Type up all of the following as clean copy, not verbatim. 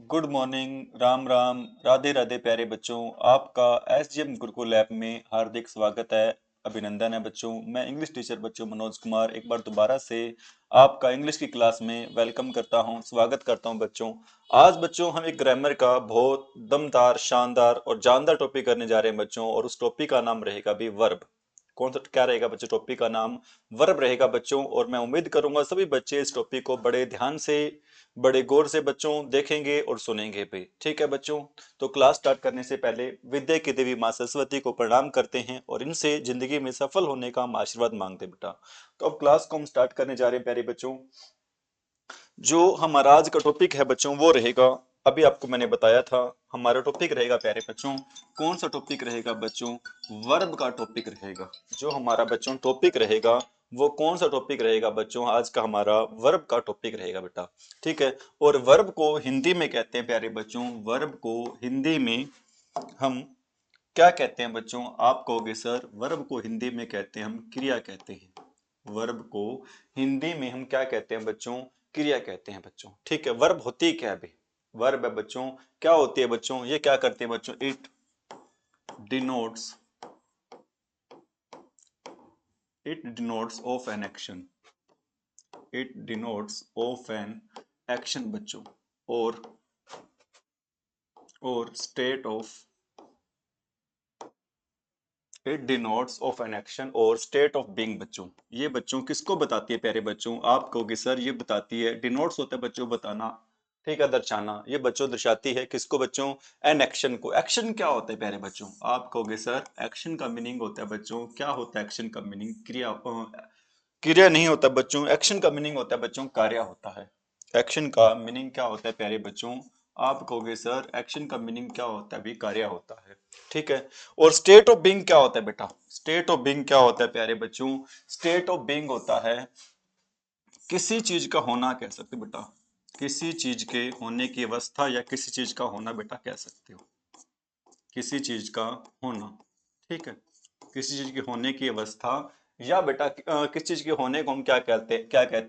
Good morning, Ram Ram, Radhe Radhe प्यारे बच्चों। आपका एसजीएम गुरुकुल ऐप में हार्दिक स्वागत है, अभिनंदन है बच्चों। मैं इंग्लिश टीचर बच्चों मनोज कुमार एक बार दोबारा से आपका इंग्लिश की क्लास में वेलकम करता हूं, स्वागत करता हूं बच्चों। आज बच्चों हम एक ग्रामर का बहुत दमदार, शानदार और जानदार टॉपिक करने जा रहे हैं बच्चों, और उस टॉपिक का नाम रहेगा भी वर्ब। कौन सा क्या रहेगा बच्चों? टॉपिक का नाम वर्ब रहेगा बच्चों, और मैं उम्मीद करूंगा सभी बच्चे इस टॉपिक को बड़े ध्यान से, बड़े गौर से बच्चों देखेंगे और सुनेंगे भी। ठीक है बच्चों, तो क्लास स्टार्ट करने से पहले विद्या की देवी माँ सरस्वती को प्रणाम करते हैं और इनसे जिंदगी में सफल होने का हम आशीर्वाद मांगते हैं बेटा। तो अब क्लास को हम स्टार्ट करने जा रहे हैं प्यारे बच्चों। जो हमारा आज का टॉपिक है बच्चों वो रहेगा, अभी आपको मैंने बताया था हमारा टॉपिक रहेगा प्यारे बच्चों। कौन सा टॉपिक रहेगा बच्चों? वर्ब का टॉपिक रहेगा। जो हमारा बच्चों टॉपिक रहेगा वो कौन सा टॉपिक रहेगा बच्चों? आज का हमारा वर्ब का टॉपिक रहेगा बेटा। ठीक है, और वर्ब को हिंदी में कहते हैं प्यारे बच्चों, वर्ब को हिंदी में हम क्या कहते हैं बच्चों? आप कहोगे सर वर्ब को हिंदी में कहते हैं हम क्रिया कहते हैं। वर्ब को हिंदी में हम क्या कहते हैं बच्चों? क्रिया कहते हैं बच्चों। ठीक है, वर्ब होती क्या है अभी? वर्ब है बच्चों, क्या होती है बच्चों? ये क्या करती है बच्चों? It denotes, it denotes of an action, it denotes of an action बच्चों, और state of, it denotes of an action और स्टेट ऑफ बीइंग बच्चों। ये बच्चों किसको बताती है प्यारे बच्चों? आप कहोगे सर ये बताती है, डिनोट्स होता है बच्चों बताना, ठीक है, दर्शाना। ये बच्चों दर्शाती है किसको बच्चों? एन एक्शन को। एक्शन क्या होता है प्यारे बच्चों? आप कहोगे सर एक्शन का मीनिंग होता है बच्चों, क्या होता है एक्शन का मीनिंग? क्रिया। क्रिया नहीं होता बच्चों, एक्शन का मीनिंग होता है बच्चों कार्य होता है। एक्शन का मीनिंग क्या होता है प्यारे बच्चों? आप कहोगे सर एक्शन का मीनिंग क्या होता है? भी कार्य होता है। ठीक है, और स्टेट ऑफ बीइंग क्या होता है बेटा? स्टेट ऑफ बीइंग क्या होता है प्यारे बच्चों? स्टेट ऑफ बीइंग होता है किसी चीज का होना, कह सकते हो बेटा। किसी चीज के होने की अवस्था या किसी चीज का होना बेटा कह सकते हो। किसी चीज का होना, ठीक है, किसी चीज के होने की अवस्था, या बेटा किस चीज के होने को हम क्या कहते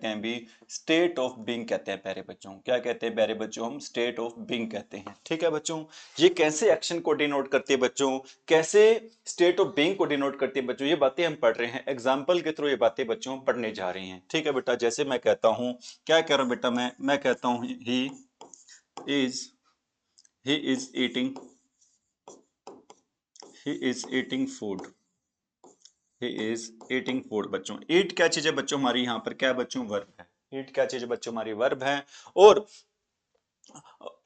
हैं भी? स्टेट ऑफ बीइंग कहते हैं प्यारे बच्चों। क्या कहते हैं प्यारे बच्चों? हम स्टेट ऑफ बीइंग कहते हैं। ठीक है बच्चों, ये कैसे एक्शन को डिनोट करती है बच्चों, कैसे स्टेट ऑफ बीइंग को डिनोट करती है बच्चों, ये बातें हम पढ़ रहे हैं एग्जाम्पल के थ्रू। ये बातें बच्चों पढ़ने जा रहे हैं। ठीक है बेटा, जैसे मैं कहता हूँ, क्या कह रहा हूँ बेटा? मैं कहता हूँ is he is eating, he is eating food, he is eating food बच्चों। ईट क्या चीज है बच्चों? हमारी यहाँ पर क्या है बच्चों? वर्ब है। ईट क्या चीज है बच्चों? हमारी वर्ब है। और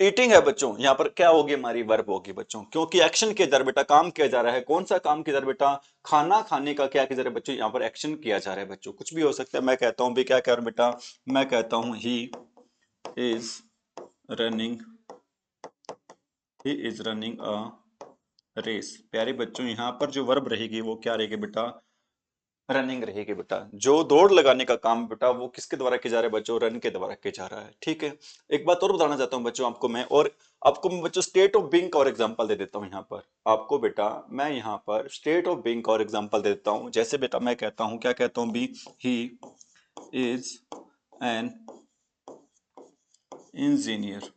ईटिंग है बच्चों, यहाँ पर क्या होगी? हमारी वर्ब होगी बच्चों, क्योंकि एक्शन किया जा रहा है बेटा, काम किया जा रहा है। कौन सा काम किया जा रहा है बेटा? खाना खाने का क्या किया जा रहा है बच्चों? यहाँ पर एक्शन किया जा रहा है बच्चों। कुछ भी हो सकता है। मैं कहता हूँ भी, क्या कह रहा हूँ बेटा? मैं कहता हूँ he is running, he is running a race. प्यारे बच्चों यहाँ पर जो वर्ब रहेगी वो क्या रहेगी बेटा? रनिंग रहेगी बेटा। जो दौड़ लगाने का काम बेटा वो किसके द्वारा किया जा रहा है बच्चों? रन के द्वारा किया जा रहा है। ठीक है, एक बात और बताना चाहता हूँ बच्चों आपको मैं, और आपको मैं बच्चों स्टेट ऑफ बीइंग का और एग्जांपल दे देता हूँ यहाँ पर। आपको बेटा मैं यहाँ पर स्टेट ऑफ बीइंग का और एग्जांपल दे देता हूँ। जैसे बेटा मैं कहता हूँ, क्या कहता हूँ भी? He is an engineer,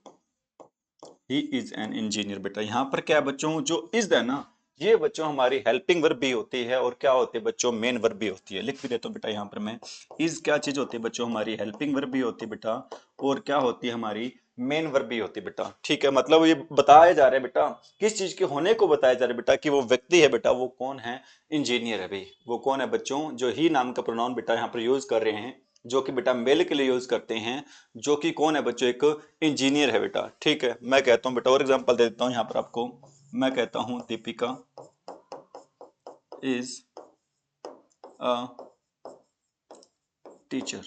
he is an engineer. बेटा यहाँ पर क्या है बच्चों? जो इज है ना, ये बच्चों हमारी हेल्पिंग वर्ब भी होती है, और क्या होती है बच्चों? मेन वर्ब भी होती है। लिख भी देता हूँ बेटा यहाँ पर मैं। इज क्या चीज होती है बच्चों? हमारी हेल्पिंग वर्ब भी होती है बेटा, और क्या होती है? हमारी मेन वर्ब भी होती है बेटा। ठीक है, मतलब ये बताया जा रहा है बेटा, किस चीज के होने को बताया जा रहा है बेटा, कि वो व्यक्ति है बेटा, वो कौन है? इंजीनियर है भाई। वो कौन है बच्चों? जो ही नाम का प्रोनाउन बेटा यहाँ पर यूज कर रहे हैं, जो कि बेटा मेल के लिए यूज करते हैं, जो कि कौन है बच्चों? एक इंजीनियर है बेटा। ठीक है, मैं कहता हूँ बेटा और एग्जांपल दे देता हूँ यहाँ पर आपको। मैं कहता हूँ Deepika is a teacher,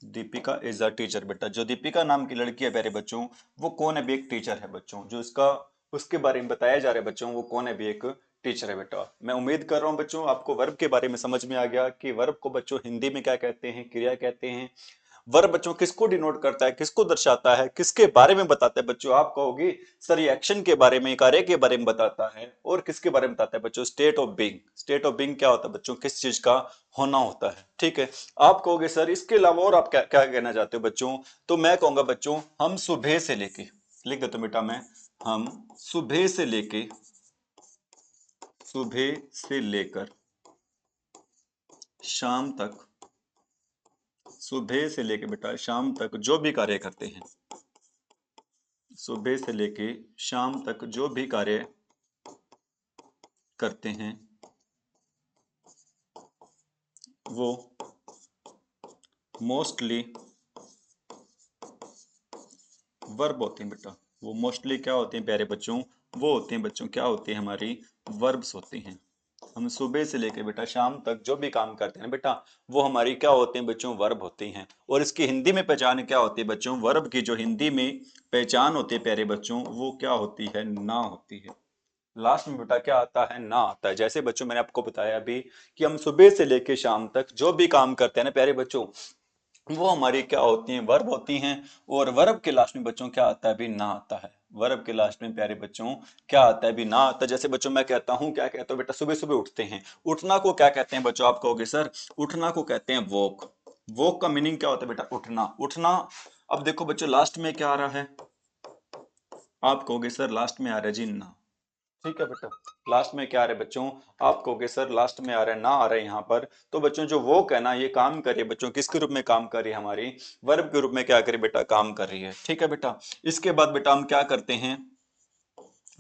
Deepika is a teacher. बेटा जो दीपिका नाम की लड़की है प्यारे बच्चों, वो कौन है भी? एक टीचर है बच्चों। जो इसका उसके बारे में बताया जा रहा है बच्चों, वो कौन है भी? एक टीचर है बेटा। मैं उम्मीद कर रहा हूँ बच्चों आपको वर्ब के बारे में समझ में आ गया कि वर्ब को बच्चों हिंदी में क्या कहते हैं? क्रिया कहते हैं। वर्ब बच्चों किसको डिनोट करता है, किसको दर्शाता है, किसके बारे में बताता है बच्चों? आप कहोगे सर ये एक्शन के बारे में, कार्य के बारे में बताता है। और किसके बारे में बताता है बच्चों? State of being. State of being क्या होता है बच्चों? किस चीज का होना होता है। ठीक है, आप कहोगे सर इसके अलावा और आप क्या क्या कहना चाहते हो बच्चों? तो मैं कहूंगा बच्चों हम सुबह से लेके, लिख देता हूं बेटा मैं। हम सुबह से लेकर शाम तक, सुबह से लेकर बेटा शाम तक जो भी कार्य करते हैं, सुबह से लेके शाम तक जो भी कार्य करते हैं वो मोस्टली वर्ब होते हैं बेटा। वो मोस्टली क्या होते हैं प्यारे बच्चों, वो होते हैं बच्चों, क्या होती है हमारी वर्ब्स होती हैं। हम सुबह से लेकर बेटा शाम तक जो भी काम करते हैं बेटा वो हमारी क्या होते हैं बच्चों, वर्ब होती हैं। और इसकी हिंदी में पहचान क्या होती है बच्चों, वर्ब की जो हिंदी में पहचान होती है प्यारे बच्चों वो क्या होती है, ना होती है। लास्ट में बेटा क्या आता है, ना आता है। जैसे बच्चों मैंने आपको बताया अभी कि हम सुबह से लेकर शाम तक जो भी काम करते हैं ना प्यारे बच्चों वो हमारी क्या होती हैं, वर्ब होती हैं। और वर्ब के लास्ट में बच्चों क्या आता है, भी ना आता है। वर्ब के लास्ट में प्यारे बच्चों क्या आता है, भी ना आता है। जैसे बच्चों मैं कहता हूँ, क्या कहता हूँ बेटा, सुबह सुबह उठते हैं। उठना को क्या कहते हैं बच्चों, आप कहोगे सर उठना को कहते हैं वॉक। वॉक का मीनिंग क्या होता है बेटा, उठना, उठना। अब देखो बच्चों लास्ट में क्या आ रहा है, आप कहोगे सर लास्ट में आ रहा है जी ना। ठीक है बेटा, लास्ट में क्या आ रहा है बच्चों, आप कहोगे सर लास्ट में आ रहा है ना, आ रहा है यहाँ पर। तो बच्चों जो वो कहना ये काम कर रही है बच्चों, किसके रूप में काम कर रही है, हमारी वर्ब के रूप में क्या करी बेटा, काम कर रही है। ठीक है बेटा, इसके बाद बेटा हम क्या करते हैं,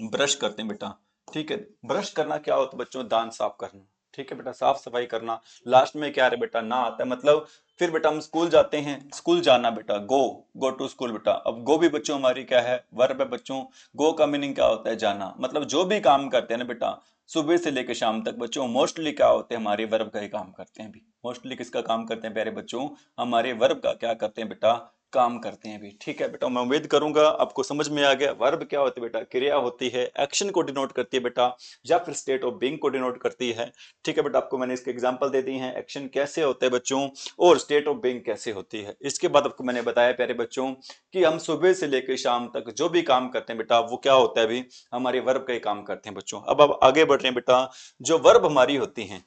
ब्रश करते हैं बेटा। ठीक है, ब्रश करना क्या होता है बच्चों, दांत साफ करना। ठीक है बेटा, साफ सफाई करना। लास्ट में क्या आ रहा है बेटा, ना आता है। मतलब फिर बेटा हम स्कूल जाते हैं, स्कूल जाना बेटा, गो, गो टू स्कूल बेटा। अब गो भी बच्चों हमारी क्या है, वर्ब है बच्चों। गो का मीनिंग क्या होता है, जाना। मतलब जो भी काम करते हैं ना बेटा सुबह से लेकर शाम तक बच्चों मोस्टली क्या होते हैं, हमारे वर्ब का ही काम करते हैं भी। मोस्टली किसका काम करते हैं प्यारे बच्चों, हमारे वर्ब का क्या करते हैं बेटा, काम करते हैं भी। ठीक है बेटा, मैं उम्मीद करूंगा आपको समझ में आ गया। वर्ब क्या होती है बेटा, क्रिया होती है, एक्शन को डिनोट करती है बेटा, या फिर स्टेट ऑफ बीइंग को डिनोट करती है। ठीक है बेटा, आपको मैंने इसके एग्जांपल दे दी हैं, एक्शन कैसे होते हैं बच्चों और स्टेट ऑफ बीइंग कैसे होती है। इसके बाद आपको मैंने बताया प्यारे बच्चों कि हम सुबह से लेकर शाम तक जो भी काम करते हैं बेटा वो क्या होता है, अभी हमारे वर्ब का ही काम करते हैं बच्चों। अब आगे बढ़ रहे हैं बेटा, जो वर्ब हमारी होती हैं,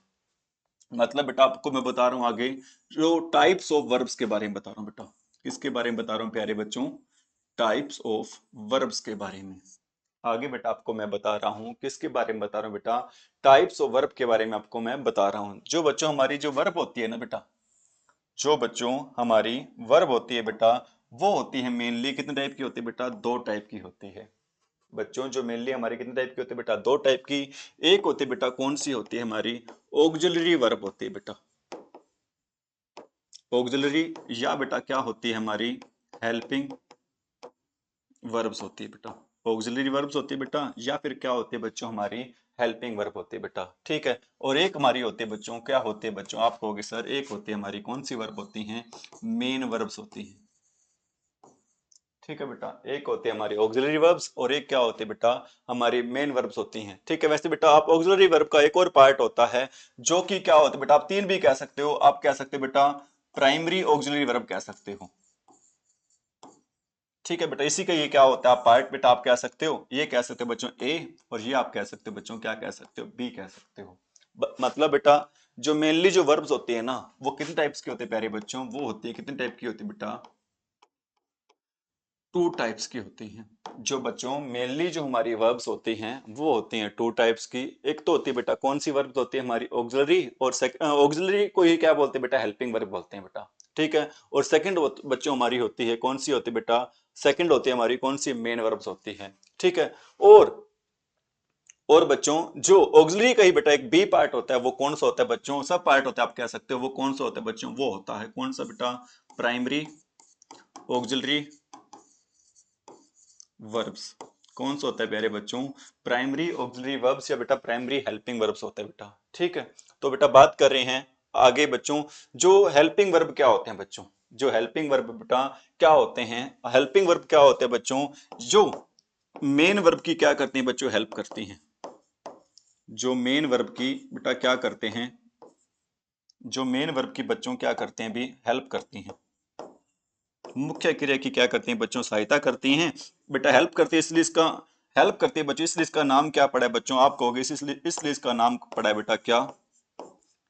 मतलब बेटा आपको मैं बता रहा हूं आगे जो टाइप्स ऑफ वर्ब्स के बारे में बता रहा हूं बेटा। किसके बारे में बता रहा हूं प्यारे बच्चों, टाइप्स ऑफ वर्ब्स के बारे में। आगे बेटा आपको मैं बता रहा हूं, किसके बारे में बता रहा हूं बेटा, टाइप्स ऑफ वर्ब के बारे में आपको मैं बता रहा हूं। जो बच्चों हमारी जो वर्ब होती है ना बेटा, जो बच्चों हमारी वर्ब होती है बेटा वो होती है मेनली कितने टाइप की होती है बेटा, दो टाइप की होती है बच्चों। जो मेनली हमारी कितने टाइप की होती है बेटा, दो टाइप की। एक होती है बेटा, कौन सी होती है हमारी, ऑक्सिलरी वर्ब होती है बेटा, ऑक्सिलरी। या बेटा क्या होती है हमारी, हेल्पिंग वर्ब्स होती है बेटा। ऑक्सिलरी वर्ब्स होती है बेटा, या फिर क्या होती है बच्चों हमारी, हेल्पिंग वर्ब होती है बेटा। ठीक है, और एक हमारी होती है बच्चों, क्या होती है बच्चों, आप कहोगे सर एक होती है हमारी कौन सी वर्ब होती हैं, मेन वर्ब्स होती हैं। ठीक है बेटा, एक होती है हमारी ऑक्सिलरी वर्ब्स और एक क्या होती है बेटा, हमारी मेन वर्ब्स होती हैं। ठीक है, वैसे बेटा आप ऑक्सिलरी वर्ब का एक और पार्ट होता है जो कि क्या होता है बेटा, आप तीन भी कह सकते हो। आप कह सकते हो बेटा प्राइमरी ऑक्सिलरी वर्ब कह सकते हो। ठीक है बेटा, इसी का ये क्या होता है, आप पार्ट बेटा आप कह सकते हो, ये कह सकते हो बच्चों ए, और ये आप कह सकते हो बच्चों क्या कह सकते हो, बी कह सकते हो। मतलब बेटा जो मेनली जो वर्ब्स होती है ना वो कितने टाइप्स की होती है प्यारे बच्चों, वो होती है कितने टाइप की होती है बेटा, टू टाइप्स की होती हैं। जो बच्चों मेनली जो हमारी वर्ब्स होती हैं वो होती हैं टू टाइप्स की। एक तो होती है बेटा कौन सी वर्ब्स होती है हमारी, ऑक्सिलरी, और ऑक्सिलरी को ही क्या बोलते हैं बेटा, हेल्पिंग वर्ब बोलते हैं बेटा। ठीक है, और सेकंड बच्चों हमारी होती है कौन सी होती है बेटा, सेकंड होती है हमारी कौन सी, मेन वर्ब्स होती है। ठीक है, और बच्चों जो ऑक्सिलरी का ही बेटा एक बी पार्ट होता है वो कौन सा होता है बच्चों, सब पार्ट होता है आप कह सकते हो, वो कौन सा होता है बच्चों, वो होता है कौन सा बेटा, प्राइमरी ऑक्सिलरी वर्ब्स। कौन सा होता है प्यारे बच्चों, प्राइमरी ऑक्सिलरी वर्ब्स या बेटा प्राइमरी हेल्पिंग वर्ब्स होता है बेटा। ठीक है, तो बेटा बात कर रहे हैं आगे बच्चों, जो हेल्पिंग वर्ब क्या होते हैं बच्चों, जो हेल्पिंग वर्ब बेटा क्या होते हैं, हेल्पिंग वर्ब क्या होते हैं बच्चों, जो मेन वर्ब की क्या करती हैं बच्चों, हेल्प करती हैं। जो मेन वर्ब की बेटा क्या करते हैं, जो मेन वर्ब की बच्चों क्या करते हैं भी, हेल्प करती हैं। मुख्य क्रिया की क्या करती हैं बच्चों, सहायता करती हैं बेटा, हेल्प करती है इसलिए इसका, हेल्प करती है बच्चों इसलिए इसका नाम क्या पड़ा है बच्चों, आप कहोगे इसलिए इसका नाम पड़ा है बेटा क्या,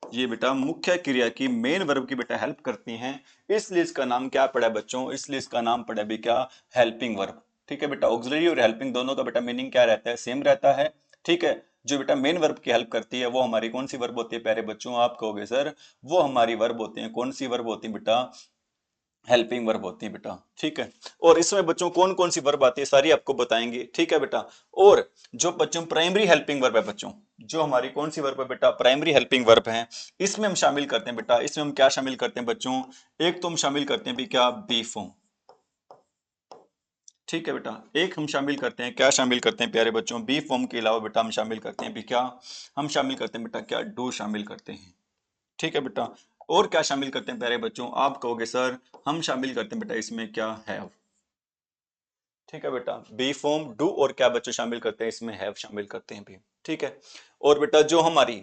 ये बेटा मुख्य क्रिया की मेन वर्ब की बेटा हेल्प करती हैं, इसलिए इसका नाम क्या पड़ा है बच्चों, इसलिए इसका नाम पड़ा है भी क्या, हेल्पिंग वर्ब। ठीक है बेटा, ऑक्सिलरी और हेल्पिंग दोनों का बेटा मीनिंग क्या रहता है, सेम रहता है। ठीक है, जो बेटा मेन वर्ब की हेल्प करती है वो हमारी कौन सी वर्ब होती है प्यारे बच्चों, आप कहोगे सर वो हमारी वर्ब होती है, कौन सी वर्ब होती है बेटा, हेल्पिंग वर्ब होती है बेटा। ठीक है, और इसमें बच्चों कौन कौन सी वर्ब आती है सारी आपको बताएंगे। ठीक है बेटा, और जो बच्चों प्राइमरी हेल्पिंग वर्ब है बच्चों, जो हमारी कौन सी वर्ब है बेटा, प्राइमरी हेल्पिंग वर्ब है, इसमें हम शामिल करते हैं बेटा, इसमें हम क्या शामिल करते हैं बच्चों, एक तो हम शामिल करते हैं भी क्या, बी फॉर्म। ठीक है बेटा, एक हम शामिल करते हैं, क्या शामिल करते हैं प्यारे बच्चों, बी फॉर्म के अलावा बेटा हम शामिल करते हैं भी क्या, हम शामिल करते हैं बेटा क्या, डू शामिल करते हैं। ठीक है बेटा, और क्या शामिल करते हैं प्यारे बच्चों, आप कहोगे सर हम शामिल करते हैं बेटा इसमें क्या, हैव। ठीक है बेटा, बी फॉर्म डू और क्या बच्चों शामिल करते हैं इसमें, हैव शामिल करते हैं भी। ठीक है, और बेटा जो हमारी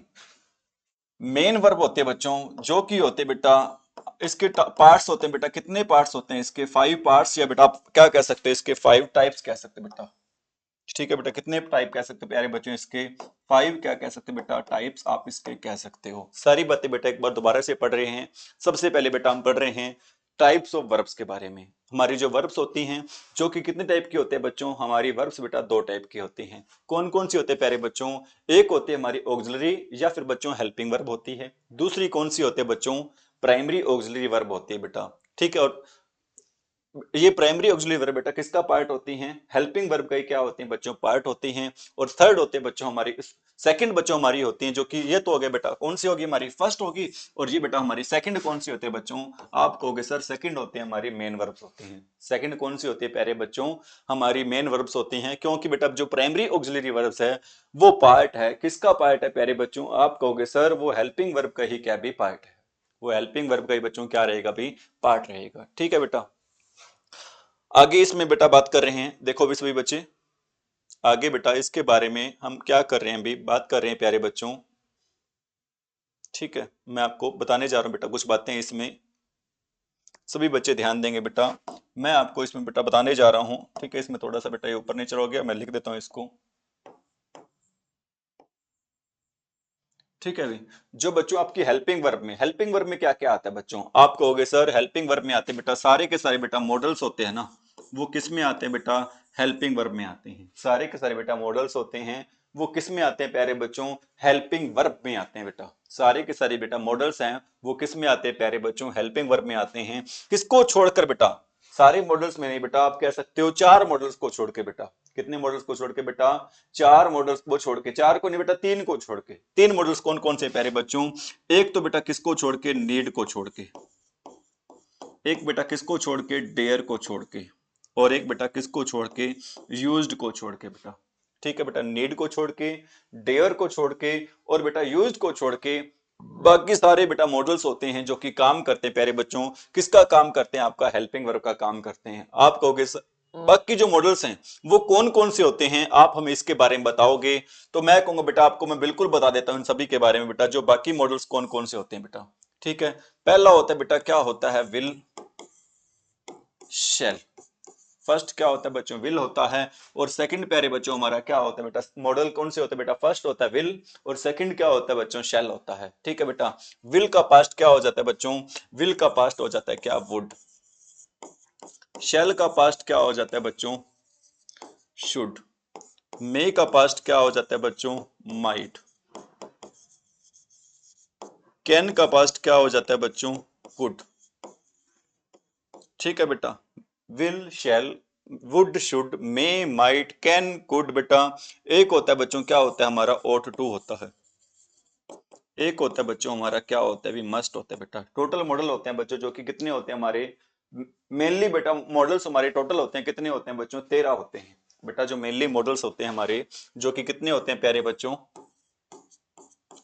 मेन वर्ब होते हैं बच्चों, जो कि होते हैं बेटा, इसके पार्ट्स होते हैं बेटा, कितने पार्ट्स होते हैं इसके, 5 पार्ट्स, या बेटा आप क्या कह सकते हैं इसके 5 टाइप्स कह सकते हैं बेटा। ठीक है बेटा, कितने टाइप कह सकते हो प्यारे बच्चों इसके, 5 क्या कह सकते हो बेटा, टाइप्स आप इसके कह सकते हो। सारी बातें बेटा एक बार दोबारा से पढ़ रहे हैं। सबसे पहले बेटा हम पढ़ रहे हैं टाइप्स ऑफ वर्ब्स के बारे में। हमारी जो वर्ब्स होती हैं, जो कि कितने टाइप की होते हैं बच्चों, हमारी वर्ब्स बेटा 2 टाइप की होती हैं। कौन कौन सी होते हैं प्यारे बच्चों, एक होती है हमारी ऑक्सिलरी या फिर बच्चों हेल्पिंग वर्ब होती है, दूसरी कौन सी होती है बच्चों, प्राइमरी ऑक्सिलरी वर्ब होती है बेटा। ठीक है, और ये प्राइमरी ऑक्सिलरी वर्ब बेटा किसका पार्ट होती हैं, हेल्पिंग वर्ब का ही क्या होती हैं बच्चों, पार्ट होती हैं। और थर्ड होते हैं बच्चों हमारी, सेकंड बच्चों हमारी होती हैं, जो कि ये तो हो गया बेटा, कौन सी होगी हमारी, फर्स्ट होगी, और ये बेटा हमारी सेकंड कौन सी होती है बच्चों, आप कहोगे सर सेकंड होती है हमारी मेन वर्ब्स होती हैं। सेकंड कौन सी होती है प्यारे बच्चों, हमारी मेन वर्ब्स होती हैं, क्योंकि बेटा जो प्राइमरी ऑक्सिलरी वर्ब्स है वो पार्ट है, किसका पार्ट है प्यारे बच्चों, आप कहोगे सर वो हेल्पिंग वर्ब का ही क्या भी पार्ट है, वो हेल्पिंग वर्ब का ही बच्चों क्या रहेगा भी, पार्ट रहेगा। ठीक है बेटा, आगे इसमें बेटा बात कर रहे हैं, देखो भी सभी बच्चे, आगे बेटा इसके बारे में हम क्या कर रहे हैं, भी बात कर रहे हैं प्यारे बच्चों। ठीक है, मैं आपको बताने जा रहा हूं बेटा कुछ बातें इसमें, सभी बच्चे ध्यान देंगे बेटा। मैं आपको इसमें बेटा बताने जा रहा हूं। ठीक है, इसमें थोड़ा सा बेटा ये ऊपर नीचे हो गया, मैं लिख देता हूं इसको। ठीक है भी, जो बच्चों आपकी हेल्पिंग वर्ब में क्या क्या आता है बच्चों, आप कहोगे सर हेल्पिंग वर्ब में आते हैं बेटा सारे के सारे बेटा मॉडल्स होते हैं ना, वो किस में आते हैं बेटा, हेल्पिंग वर्ब में आते हैं। सारे के सारे बेटा मॉडल्स होते हैं, वो किस में आते हैं प्यारे बच्चों, हेल्पिंग वर्ब में आते हैं बेटा। सारे के सारे बेटा मॉडल्स हैं वो किस में आते हैं प्यारे बच्चों, हेल्पिंग वर्ब में आते हैं। किसको छोड़कर बेटा, सारे मॉडल्स में नहीं बेटा, आप कह सकते हो 4 मॉडल्स को छोड़ के बेटा, कितने मॉडल्स को छोड़ के बेटा, 4 मॉडल्स को छोड़ के, 4 को नहीं बेटा 3 को छोड़ के। 3 मॉडल्स कौन कौन से प्यारे बच्चों, एक तो बेटा किसको छोड़ के, नीड को छोड़ के, एक बेटा किसको छोड़ के, डेयर को छोड़ के, और एक बेटा किसको छोड़ के, यूज्ड को छोड़ के बेटा। ठीक है बेटा, नीड को छोड़ के, डेयर को छोड़ के, और बेटा यूज्ड को छोड़ के, बाकी सारे बेटा मॉडल्स होते हैं जो कि काम करते हैं प्यारे बच्चों, किसका काम करते हैं, आपका हेल्पिंग वर्ब का काम करते हैं। आप कहोगे बाकी जो मॉडल्स हैं वो कौन कौन से होते हैं, आप हमें इसके बारे में बताओगे, तो मैं कहूंगा बेटा आपको मैं बिल्कुल बता देता हूं इन सभी के बारे में बेटा, जो बाकी मॉडल्स कौन कौन से होते हैं बेटा। ठीक है, पहला होता है बेटा, क्या होता है, विल शेल। फर्स्ट क्या होता है बच्चों, विल होता है, और सेकंड प्यारे बच्चों हमारा क्या होता है बेटा, मॉडल कौन से होते हैं बेटा, फर्स्ट होता है विल, और सेकंड क्या होता है बच्चों, शेल होता है। ठीक है बेटा, विल का पास्ट क्या हो जाता है बच्चों, विल का पास्ट हो जाता है क्या, वुड। शेल का पास्ट क्या हो जाता है बच्चों, शुड। मे का पास्ट क्या हो जाता है बच्चों, माइट। कैन का पास्ट क्या हो जाता है बच्चों, कुड। ठीक है बेटा, will shell would should may might can could बेटा, एक होता है बच्चों क्या होता है हमारा, ओट टू होता है, एक होता है बच्चों हमारा क्या होता है भी, मस्ट होता है बेटा। टोटल मॉडल होते हैं बच्चों जो कि कितने होते हैं हमारे, मेनली बेटा मॉडल्स हमारे टोटल होते हैं कितने होते हैं बच्चों, 13 होते हैं बेटा, जो मेनली मॉडल्स होते हैं हमारे, जो कि कितने होते हैं प्यारे बच्चों,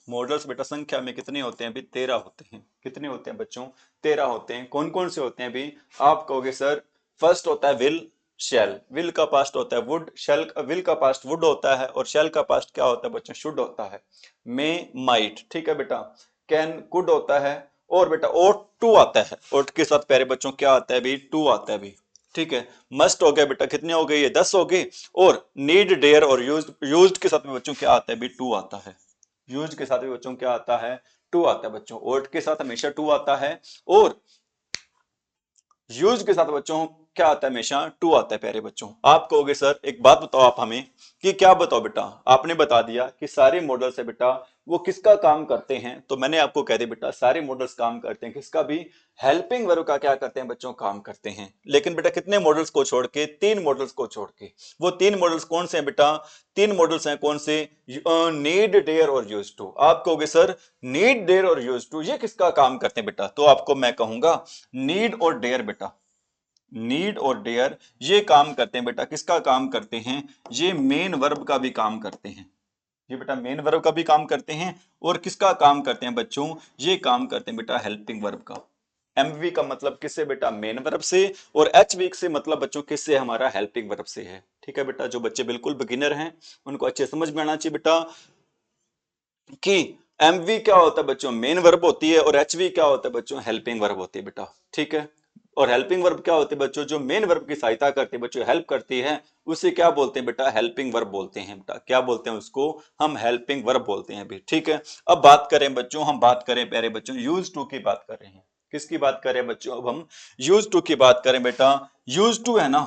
मॉडल्स बेटा संख्या में कितने होते हैं भी, 13 होते हैं। कितने होते हैं बच्चों, 13 होते हैं। कौन कौन से होते हैं भी, आप कहोगे सर फर्स्ट होता है विल शेल, विल का पास्ट होता है वुड, शेल विल का पास्ट वुड होता है, और शेल का पास्ट क्या होता है बच्चों, शुड होता है। मे माइट, ठीक है बेटा, कैन कुड होता है, और बेटा ओट टू आता है, ओट के साथ प्यारे बच्चों क्या आता है भी, टू आता है भी। ठीक है, मस्ट हो गया बेटा, कितने हो गए ये, 10 हो गए, और नीड डेयर और यूज्ड के साथ में बच्चों क्या आता है भी, टू आता है। यूज के साथ भी बच्चों क्या आता है, टू आता है बच्चों, ओट के साथ हमेशा टू आता है, और यूज के साथ बच्चों क्या आता है, हमेशा टू आता है प्यारे बच्चों। आप कहोगे सर एक बात बताओ आप हमें कि क्या बताओ बेटा, आपने बता दिया कि सारे मॉडल्स है बेटा वो किसका काम करते हैं, तो मैंने आपको कह दिया बेटा सारे मॉडल्स काम करते हैं किसका भी, हेल्पिंग वर्ब का क्या करते हैं बच्चों, काम करते हैं। लेकिन बेटा कितने मॉडल्स को छोड़ के, तीन मॉडल्स को छोड़ के। वो तीन मॉडल्स कौन से हैं बेटा, तीन मॉडल्स हैं कौन से, नीड, डेयर और यूज टू। आप कहोगे सर नीड, डेयर और यूज टू ये किसका काम करते हैं बेटा, तो आपको मैं कहूंगा नीड और डेयर बेटा, नीड और डेयर ये काम करते हैं बेटा, किसका काम करते हैं, ये मेन वर्ब का भी काम करते हैं। ये बेटा मेन वर्ब का भी काम करते हैं, और किसका काम करते हैं बच्चों, ये काम करते हैं बेटा हेल्पिंग वर्ब का। एमवी का मतलब किससे बेटा, मेन वर्ब से, और एच वीक से मतलब बच्चों किससे, हमारा हेल्पिंग वर्ब से है। ठीक है बेटा, जो बच्चे बिल्कुल बिगिनर हैं उनको अच्छे समझ में आना चाहिए बेटा कि एमवी क्या होता है बच्चों, मेन वर्ब होती है, और एचवी क्या होता है बच्चों, हेल्पिंग वर्ब होती है बेटा। ठीक है, और हेल्पिंग वर्ब क्या होती है बच्चों, जो मेन वर्ब की सहायता करती है बच्चों, हेल्प करती है, उसे क्या बोलते हैं बेटा, हेल्पिंग वर्ब बोलते हैं बेटा। क्या बोलते हैं उसको, हम हेल्पिंग वर्ब बोलते हैं भी। ठीक है, अब बात करें बच्चों, हम बात करें प्यारे बच्चों यूज टू की बात कर रहे हैं। किसकी बात करें बच्चों, अब हम यूज टू की बात करें बेटा। यूज टू है ना,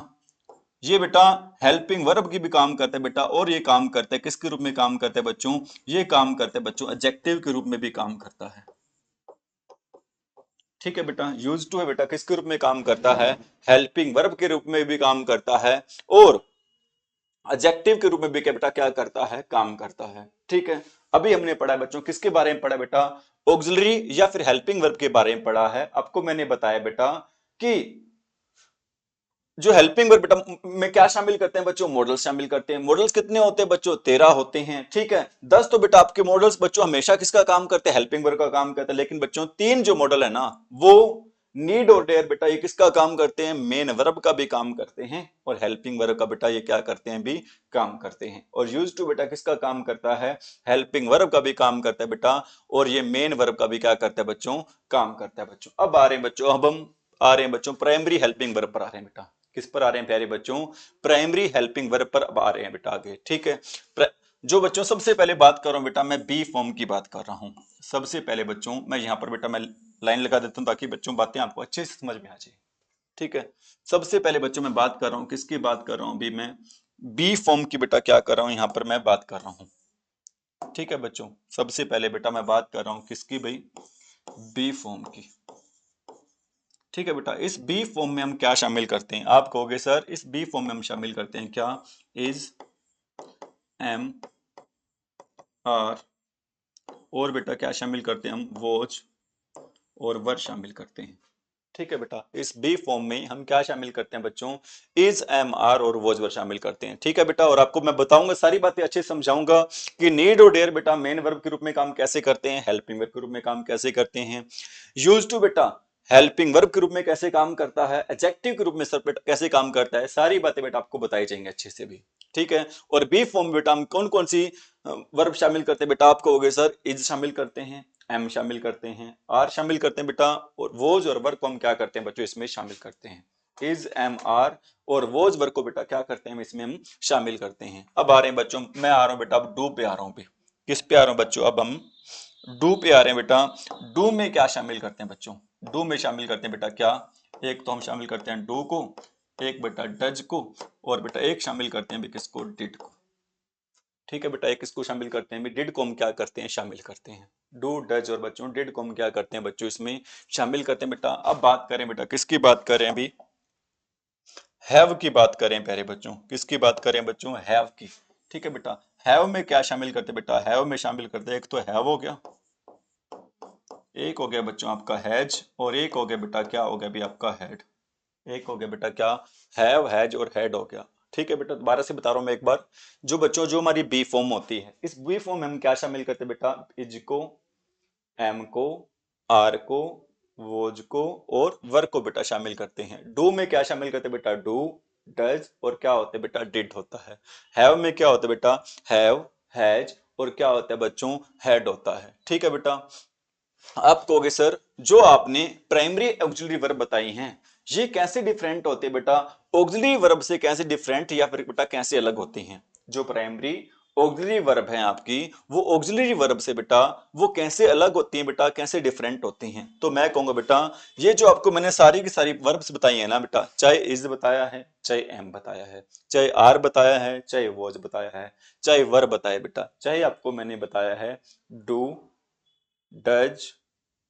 ये बेटा हेल्पिंग वर्ब की भी काम करते हैं बेटा, और ये काम करते हैं किसके रूप में काम करते हैं बच्चों, ये काम करते हैं बच्चों एडजेक्टिव के रूप में भी काम करता है। ठीक है बेटा, यूज टू है बेटा किसके रूप में काम करता है, हेल्पिंग वर्ब के रूप में भी काम करता है, और एडजेक्टिव के रूप में भी क्या बेटा क्या करता है, काम करता है। ठीक है, अभी हमने पढ़ा है बच्चों, किसके बारे में पढ़ा बेटा, ऑक्सिलरी या फिर हेल्पिंग वर्ब के बारे में पढ़ा है। आपको मैंने बताया बेटा कि जो हेल्पिंग वर्ब बेटा में क्या शामिल करते हैं बच्चों, मॉडल्स शामिल करते हैं। मॉडल्स कितने होते हैं बच्चों, 13 होते हैं। ठीक है, 10 तो बेटा आपके मॉडल्स बच्चों हमेशा किसका काम करते हैं, हेल्पिंग वर्ब का काम करते हैं। लेकिन बच्चों तीन जो मॉडल है ना, वो नीड और डेयर बेटा ये किसका काम करते हैं, मेन वर्ब का भी काम करते हैं, और हेल्पिंग वर्ब का बेटा ये क्या करते हैं भी, काम करते हैं। और यूज टू बेटा किसका काम करता है, हेल्पिंग वर्ब का भी काम करता है बेटा, और ये मेन वर्ब का भी क्या करता है बच्चों, काम करता है बच्चों। अब आ रहे हैं बच्चों, अब हम आ रहे हैं बच्चों प्राइमरी हेल्पिंग वर्ब पर आ रहे हैं बेटा। किस पर आ रहे हैं प्यारे बच्चों, प्राइमरी हेल्पिंग वर्ब पर अब आ रहे हैं बेटा आगे। ठीक है, जो बच्चों सबसे पहले बात कर रहा हूं बेटा, मैं बी फॉर्म की बात कर रहा हूं। सबसे पहले बच्चों मैं यहां पर बेटा मैं लाइन लगा देता हूं ताकि बच्चों बातें आपको अच्छे से समझ में आ जाए। ठीक है, सबसे पहले बच्चों मैं बात कर रहा हूं, किसकी बात कर रहा हूं अभी मैं, बी फॉर्म की बेटा क्या कर रहा हूं, यहां पर मैं बात कर रहा हूं। ठीक है बच्चों, सबसे पहले बेटा मैं बात कर रहा हूं किसकी भाई, बी फॉर्म की। ठीक है बेटा, इस बी फॉर्म में हम क्या शामिल करते हैं, आप कहोगे सर इस बी फॉर्म में हम शामिल करते हैं क्या, इज, एम, आर, और बेटा क्या शामिल करते हैं हम, वॉज और वर शामिल करते हैं। ठीक है बेटा, इस बी फॉर्म में हम क्या शामिल करते हैं बच्चों, इज, एम, आर और वॉज वर शामिल करते हैं। ठीक है बेटा, और आपको मैं बताऊंगा सारी बातें अच्छे से समझाऊंगा कि नीड और डेयर बेटा मेन वर्ब के रूप में काम कैसे करते हैं, हेल्पिंग वर्ब के रूप में काम कैसे करते हैं, यूज टू बेटा हेल्पिंग वर्ब के रूप में कैसे काम करता है, एडजेक्टिव के रूप में सर बेटा कैसे काम करता है, सारी बातें बेटा आपको बताई जाएंगी अच्छे से भी। ठीक है, और बी फॉर्म बेटा हम कौन कौन सी वर्ब शामिल करते हैं बेटा, आप कहोगे सर इज शामिल करते हैं, एम शामिल करते हैं, आर शामिल करते हैं बेटा, और वोज और वर्क को हम क्या करते हैं बच्चों इसमें शामिल करते हैं। इज, एम, आर और वोज वर्क को बेटा क्या करते हैं इसमें हम शामिल करते हैं। अब आ रहे हैं बच्चों, मैं आ रहा हूं बेटा अब डू पे आ रहा हूं भी। किस पे आ रहा हूं बच्चों, अब हम डू पे आ रहे हैं बेटा। डू में क्या शामिल करते हैं बच्चों, डू में शामिल करते हैं बेटा क्या, एक तो हम शामिल करते हैं डू को, एक बेटा डज को, और बेटा एक शामिल करते हैं भी किसको, डिड को। ठीक है बेटा, एक इसको शामिल करते हैं भी, डिड को हम क्या करते हैं, शामिल करते हैं। डू, डज और बच्चों डिड को हम क्या करते हैं बच्चों इसमें शामिल करते हैं बेटा। अब बात करें बेटा किसकी बात करें अभी, हैव की बात करें प्यारे बच्चों, किसकी बात करें बच्चों, हैव की। ठीक है बेटा, हैव में क्या शामिल करते हैं बेटा, हैव में शामिल करते हैं एक तो हैव हो गया, एक हो गया बच्चों आपका हैज, और एक हो गया बेटा क्या हो गया भी आपका हैड। एक हो गया बेटा क्या, हैव, हैज और हैड हो गया। ठीक है बेटा, दोबारा से बता रहा हूं मैं एक बार, जो बच्चों जो हमारी बी फॉर्म होती है, इस बी फॉर्म में हम क्या शामिल करते हैं बेटा, इज को, एम को, आर को, वोज को और वर्क को बेटा शामिल करते हैं। डू में क्या शामिल करते हैं बेटा, डू, डज और क्या होता है बेटा, डिड होता है। हैव में क्या होता है बेटा, हैव, हैज और क्या होता है बच्चों, हैड होता है। ठीक है बेटा, आप कहोगे सर जो आपने प्राइमरी ऑक्सिलरी वर्ब बताई हैं ये कैसे डिफरेंट होते हैं बेटा, ऑक्सिलरी वर्ब से कैसे डिफरेंट या फिर बेटा कैसे अलग होती हैं। जो प्राइमरी ऑक्सिलरी वर्ब है आपकी, वो ऑक्सिलरी वर्ब से बेटा वो कैसे अलग होती हैं बेटा, कैसे डिफरेंट होती हैं। तो मैं कहूंगा बेटा ये जो आपको मैंने सारी की सारी वर्ब्स बताई है ना बेटा, चाहे इज बताया है, चाहे एम बताया है, चाहे आर बताया है, चाहे वॉज बताया है, चाहे वर बताया बेटा, चाहे आपको मैंने बताया है डू, डज,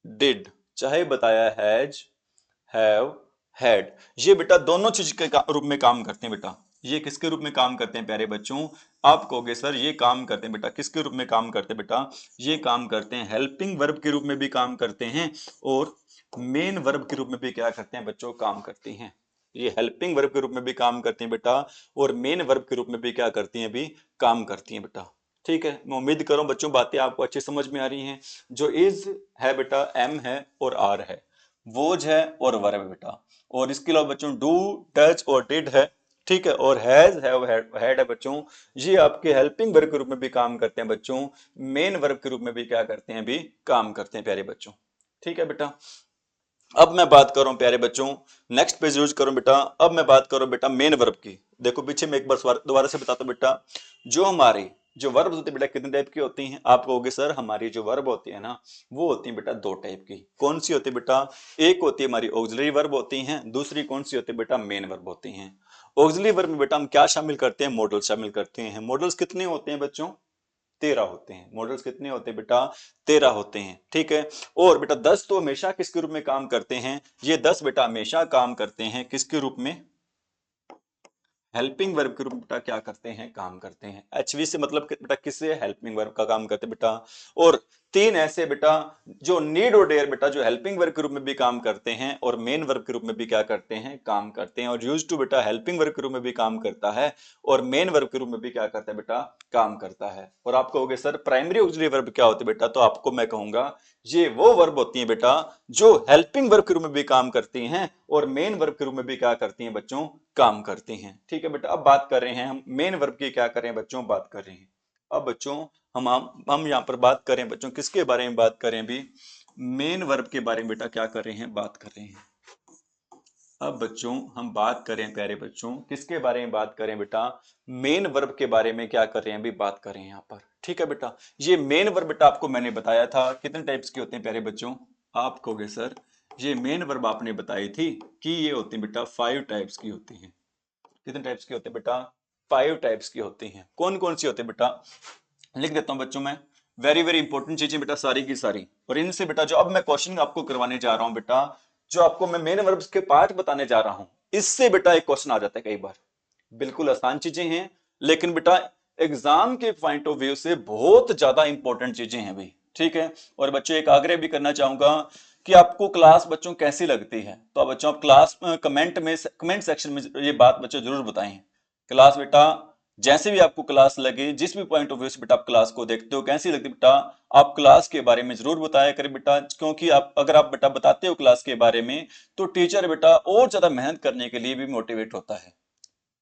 डिड, चाहे बताया हैज, हैव, हैड, ये बेटा दोनों चीज के रूप में काम करते हैं बेटा। ये किसके रूप में काम करते हैं प्यारे बच्चों? आप कहोगे सर ये काम करते हैं बेटा, किसके रूप में काम करते हैं बेटा? ये काम करते हैं हेल्पिंग वर्ब के रूप में भी काम करते हैं, और मेन वर्ब के रूप में भी क्या करते हैं बच्चों, काम करते हैं। ये हेल्पिंग वर्ब के रूप में भी काम करती हैं बेटा, और मेन वर्ब के रूप में भी क्या करती हैं, भी काम करती हैं बेटा। ठीक है, मैं उम्मीद करूं बच्चों बातें आपको अच्छी समझ में आ रही हैं। जो इज है बेटा एम है और आर है, वोज है और वर्ब है बेटा, और इसके अलावा बच्चों डू, डच और डिड है। ठीक है, और हैज, हैव, हैड है बच्चों, ये आपके हेल्पिंग वर्ब के रूप में भी काम करते हैं बच्चों, मेन वर्ब के रूप में भी क्या करते हैं, भी काम करते हैं प्यारे बच्चों। ठीक है बेटा, अब मैं बात कर रहा हूं प्यारे बच्चों, नेक्स्ट पेज यूज करो बेटा। अब मैं बात करूं बेटा मेन वर्ब की। देखो पीछे मैं एक बार दोबारा से बताता हूं बेटा, जो हमारी जो वर्ब होती है बेटा कितने टाइप की होती हैं? आप कहोगे सर हमारी जो वर्ब होती है ना, वो होती है बेटा दो टाइप की। कौन सी होती है बेटा? एक होती है हमारी ऑक्सिलरी वर्ब होती हैं, दूसरी कौन सी होती है बेटा? मेन वर्ब होती हैं। ऑक्सिलरी वर्ब में बेटा हम क्या शामिल करते हैं? मॉडल शामिल करते हैं। मॉडल्स कितने होते हैं बच्चों? 13 होते हैं। मॉडल्स कितने होते हैं बेटा? 13 होते हैं। ठीक है, और बेटा 10 तो हमेशा किसके रूप में काम करते हैं? ये 10 बेटा हमेशा काम करते हैं किसके रूप में? हेल्पिंग वर्ब के रूप में बेटा क्या करते हैं, काम करते हैं। एचवी से मतलब बेटा किससे? हेल्पिंग वर्ब का काम करते हैं बेटा। और तीन ऐसे बेटा जो नीड और डेयर बेटा जो हेल्पिंग वर्ब के रूप में भी काम करते हैं और मेन वर्ब के रूप में भी क्या करते हैं, काम करते हैं। और यूज टू बेटा हेल्पिंग वर्ब के रूप में भी काम करता है और मेन वर्ब के रूप में भी क्या करता है बेटा, काम करता है। और आप कहोगे सर प्राइमरी ऑक्सिलरी वर्ब क्या होती है बेटा? तो आपको मैं कहूंगा ये वो वर्ब होती है बेटा जो हेल्पिंग वर्ब के रूप में भी काम करती हैं और मेन वर्ब के रूप में भी क्या करती हैं बच्चों, काम करती हैं। ठीक है बेटा, अब बात कर रहे हैं हम मेन वर्ब की, क्या कर रहे हैं बच्चों, बात कर रहे हैं। अब बच्चों हम यहाँ पर बात करें बच्चों किसके बारे में बात करें? भी मेन वर्ब के बारे में बेटा क्या कर रहे हैं, बात कर रहे हैं। अब बच्चों हम बात करें प्यारे बच्चों किसके बारे में बात करें बेटा? मेन वर्ब के बारे में क्या कर रहे हैं, अभी बात कर रहे हैं यहाँ पर। ठीक है बेटा, ये मेन वर्ब बेटा आपको मैंने बताया था कितने टाइप्स के होते हैं प्यारे बच्चों? आप कहोगे सर ये मेन वर्ब आपने बताई थी कि ये होती है बेटा 5 टाइप्स की होती हैं। कितने टाइप्स की होती है बेटा? 5 टाइप्स की होती हैं। कौन कौन सी होती है बेटा? लिख देता हूं बच्चों मैं। वेरी वेरी इंपॉर्टेंट चीजें बेटा सारी की सारी, और इनसे बेटा जो अब मैं क्वेश्चन आपको करवाने जा रहा हूं बेटा, जो आपको मैं मेन वर्ब्स के पार्ट बताने जा रहा हूं, इससे बेटा एक क्वेश्चन आ जाता है कई बार। बिल्कुल आसान चीजें हैं, लेकिन बेटा एग्जाम के पॉइंट ऑफ व्यू से बहुत ज्यादा इंपॉर्टेंट चीजें हैं भाई। ठीक है, और बच्चों एक आग्रह भी करना चाहूंगा कि आपको क्लास बच्चों कैसी लगती है, तो अब बच्चों आप क्लास कमेंट सेक्शन में ये बात बच्चों जरूर बताएं। क्लास बेटा जैसे भी आपको क्लास लगे, जिस भी पॉइंट ऑफ व्यू से बेटा आप क्लास को देखते हो, कैसी लगती है बेटा, आप क्लास के बारे में जरूर बताया करें बेटा। क्योंकि आप अगर आप बेटा बताते हो क्लास के बारे में, तो टीचर बेटा और ज्यादा मेहनत करने के लिए भी मोटिवेट होता है।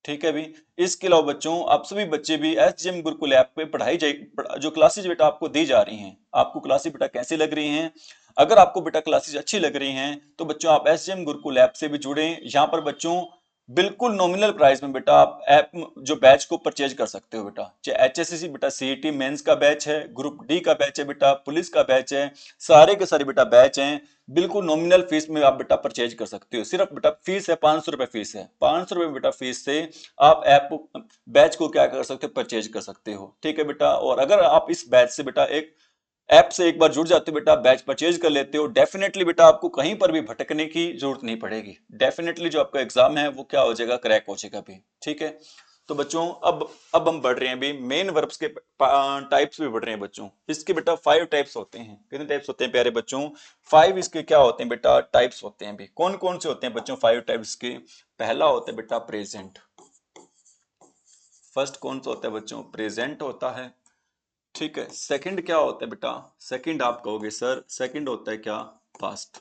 ठीक है भी, इसके अलावा बच्चों आप सभी बच्चे भी एसजीएम गुरुकुल ऐप पे जो क्लासेज बेटा आपको दी जा रही हैं, आपको क्लासेज बेटा कैसी लग रही हैं? अगर आपको बेटा क्लासेज अच्छी लग रही हैं तो बच्चों आप एसजीएम गुरुकुल ऐप से भी जुड़े। यहाँ पर बच्चों बिल्कुल नॉमिनल प्राइस में बेटा आप ऐप जो बैच को परचेज कर सकते हो बेटा। चाहे एचएससीसी बेटा सीईटी मेंस का बैच है, ग्रुप डी का बैच है बेटा, पुलिस का बैच है, सारे के सारे बेटा बैच हैं। बिल्कुल नॉमिनल फीस में आप बेटा परचेज कर सकते हो। सिर्फ बेटा फीस है 500 रुपए, फीस है 500 रुपए बेटा, फीस से आप ऐप बैच को क्या कर सकते हो, परचेज कर सकते हो। ठीक है बेटा, और अगर आप इस बैच से बेटा एक ऐप से एक बार जुड़ जाते हो बेटा, बैच परचेज कर लेते हो, डेफिनेटली बेटा आपको कहीं पर भी भटकने की जरूरत नहीं पड़ेगी। डेफिनेटली जो आपका एग्जाम है वो क्या हो जाएगा, क्रैक हो जाएगा भी। ठीक है, तो बच्चों अब हम बढ़ रहे हैं अभी मेन वर्ब्स के टाइप्स भी बढ़ रहे हैं बच्चों। इसके बेटा 5 टाइप्स होते हैं। कितने टाइप्स होते हैं प्यारे बच्चों? 5 इसके क्या होते हैं बेटा, टाइप्स होते हैं। भी कौन कौन से होते हैं बच्चों 5 टाइप्स के? पहला होता है बेटा प्रेजेंट। फर्स्ट कौन सा होता है बच्चों? प्रेजेंट होता है। ठीक है, सेकंड क्या होता है बेटा? सेकंड आप कहोगे सर सेकंड होता है क्या? पास्ट।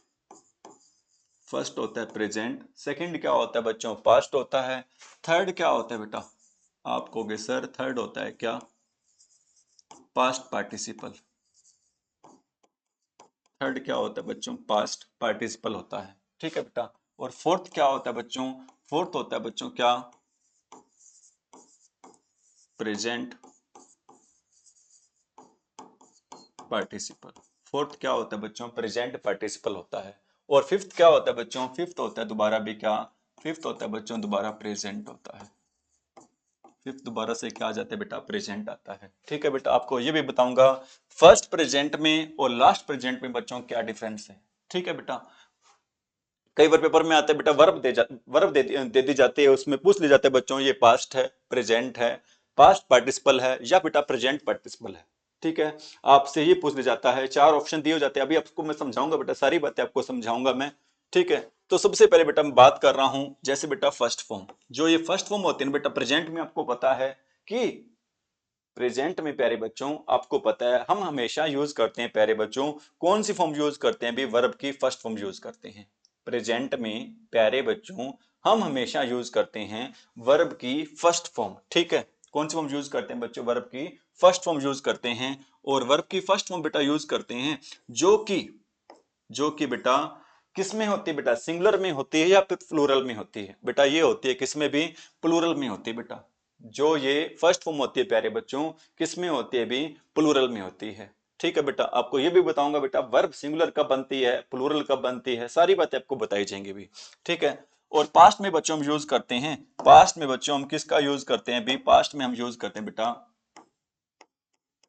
फर्स्ट होता है प्रेजेंट, सेकंड क्या होता है बच्चों? पास्ट होता है। थर्ड क्या होता है बेटा? आप कहोगे सर थर्ड होता है क्या? Past participle. थर्ड क्या होता है बच्चों? पास्ट पार्टिसिपल होता है। ठीक है बेटा, और फोर्थ क्या होता है बच्चों? फोर्थ होता है बच्चों क्या? प्रेजेंट पार्टिसिपल, फोर्थ क्या होता है बच्चों, प्रेजेंट पार्टिसिपल होता है। और फिफ्थ क्या होता है बच्चों, फिफ्थ होता है दोबारा भी क्या, फिफ्थ होता है बच्चों दोबारा प्रेजेंट होता है। फिफ्थ दोबारा से क्या आ जाता है बेटा, प्रेजेंट आता है। ठीक है बेटा, आपको ये भी बताऊंगा फर्स्ट प्रेजेंट में और लास्ट प्रेजेंट में बच्चों क्या डिफरेंस है। ठीक है बेटा, कई बार पेपर में आता है बेटा वर्ब दे दी जाती है, उसमें पूछ ले जाते हैं बच्चों ये पास्ट है, प्रेजेंट है, पास्ट पार्टिसिपल है या बेटा प्रेजेंट पार्टिसिपल है। ठीक है, आपसे ये पूछ ले जाता है, चार ऑप्शन दिए हो जाते हैं। अभी आपको मैं समझाऊंगा बेटा, सारी बातें आपको समझाऊंगा मैं। ठीक है, तो सबसे पहले बेटा मैं बात कर रहा हूं जैसे बेटा फर्स्ट फॉर्म, जो ये फर्स्ट फॉर्म होती है ना बेटा प्रेजेंट में, आपको पता है कि प्रेजेंट में प्यारे बच्चों आपको पता है हम हमेशा यूज करते हैं प्यारे बच्चों, कौन सी फॉर्म यूज करते हैं भी, वर्ब की फर्स्ट फॉर्म यूज करते हैं। प्रेजेंट में प्यारे बच्चों हम हमेशा यूज करते हैं वर्ब की फर्स्ट फॉर्म। ठीक है, कौन सी फॉर्म यूज करते हैं बच्चों, वर्ब की फर्स्ट फॉर्म यूज करते हैं। और वर्ब की फर्स्ट फॉर्म बेटा यूज करते हैं जो कि बेटा किस में होती है बेटा, सिंगुलर में होती है या फिर प्लूरल में होती है बेटा, ये होती है किस में भी, प्लूरल में होती है बेटा। जो ये फर्स्ट फॉर्म होती है प्यारे बच्चों, किस में होती है भी, प्लूरल में होती है। ठीक है बेटा, आपको ये भी बताऊंगा बेटा वर्ब सिंगुलर कब बनती है, प्लूरल कब बनती है, सारी बातें आपको बताई जाएंगी भी। ठीक है, और पास्ट में बच्चों हम यूज करते हैं, पास्ट में बच्चों हम किसका यूज करते हैं भी, पास्ट में हम यूज करते हैं बेटा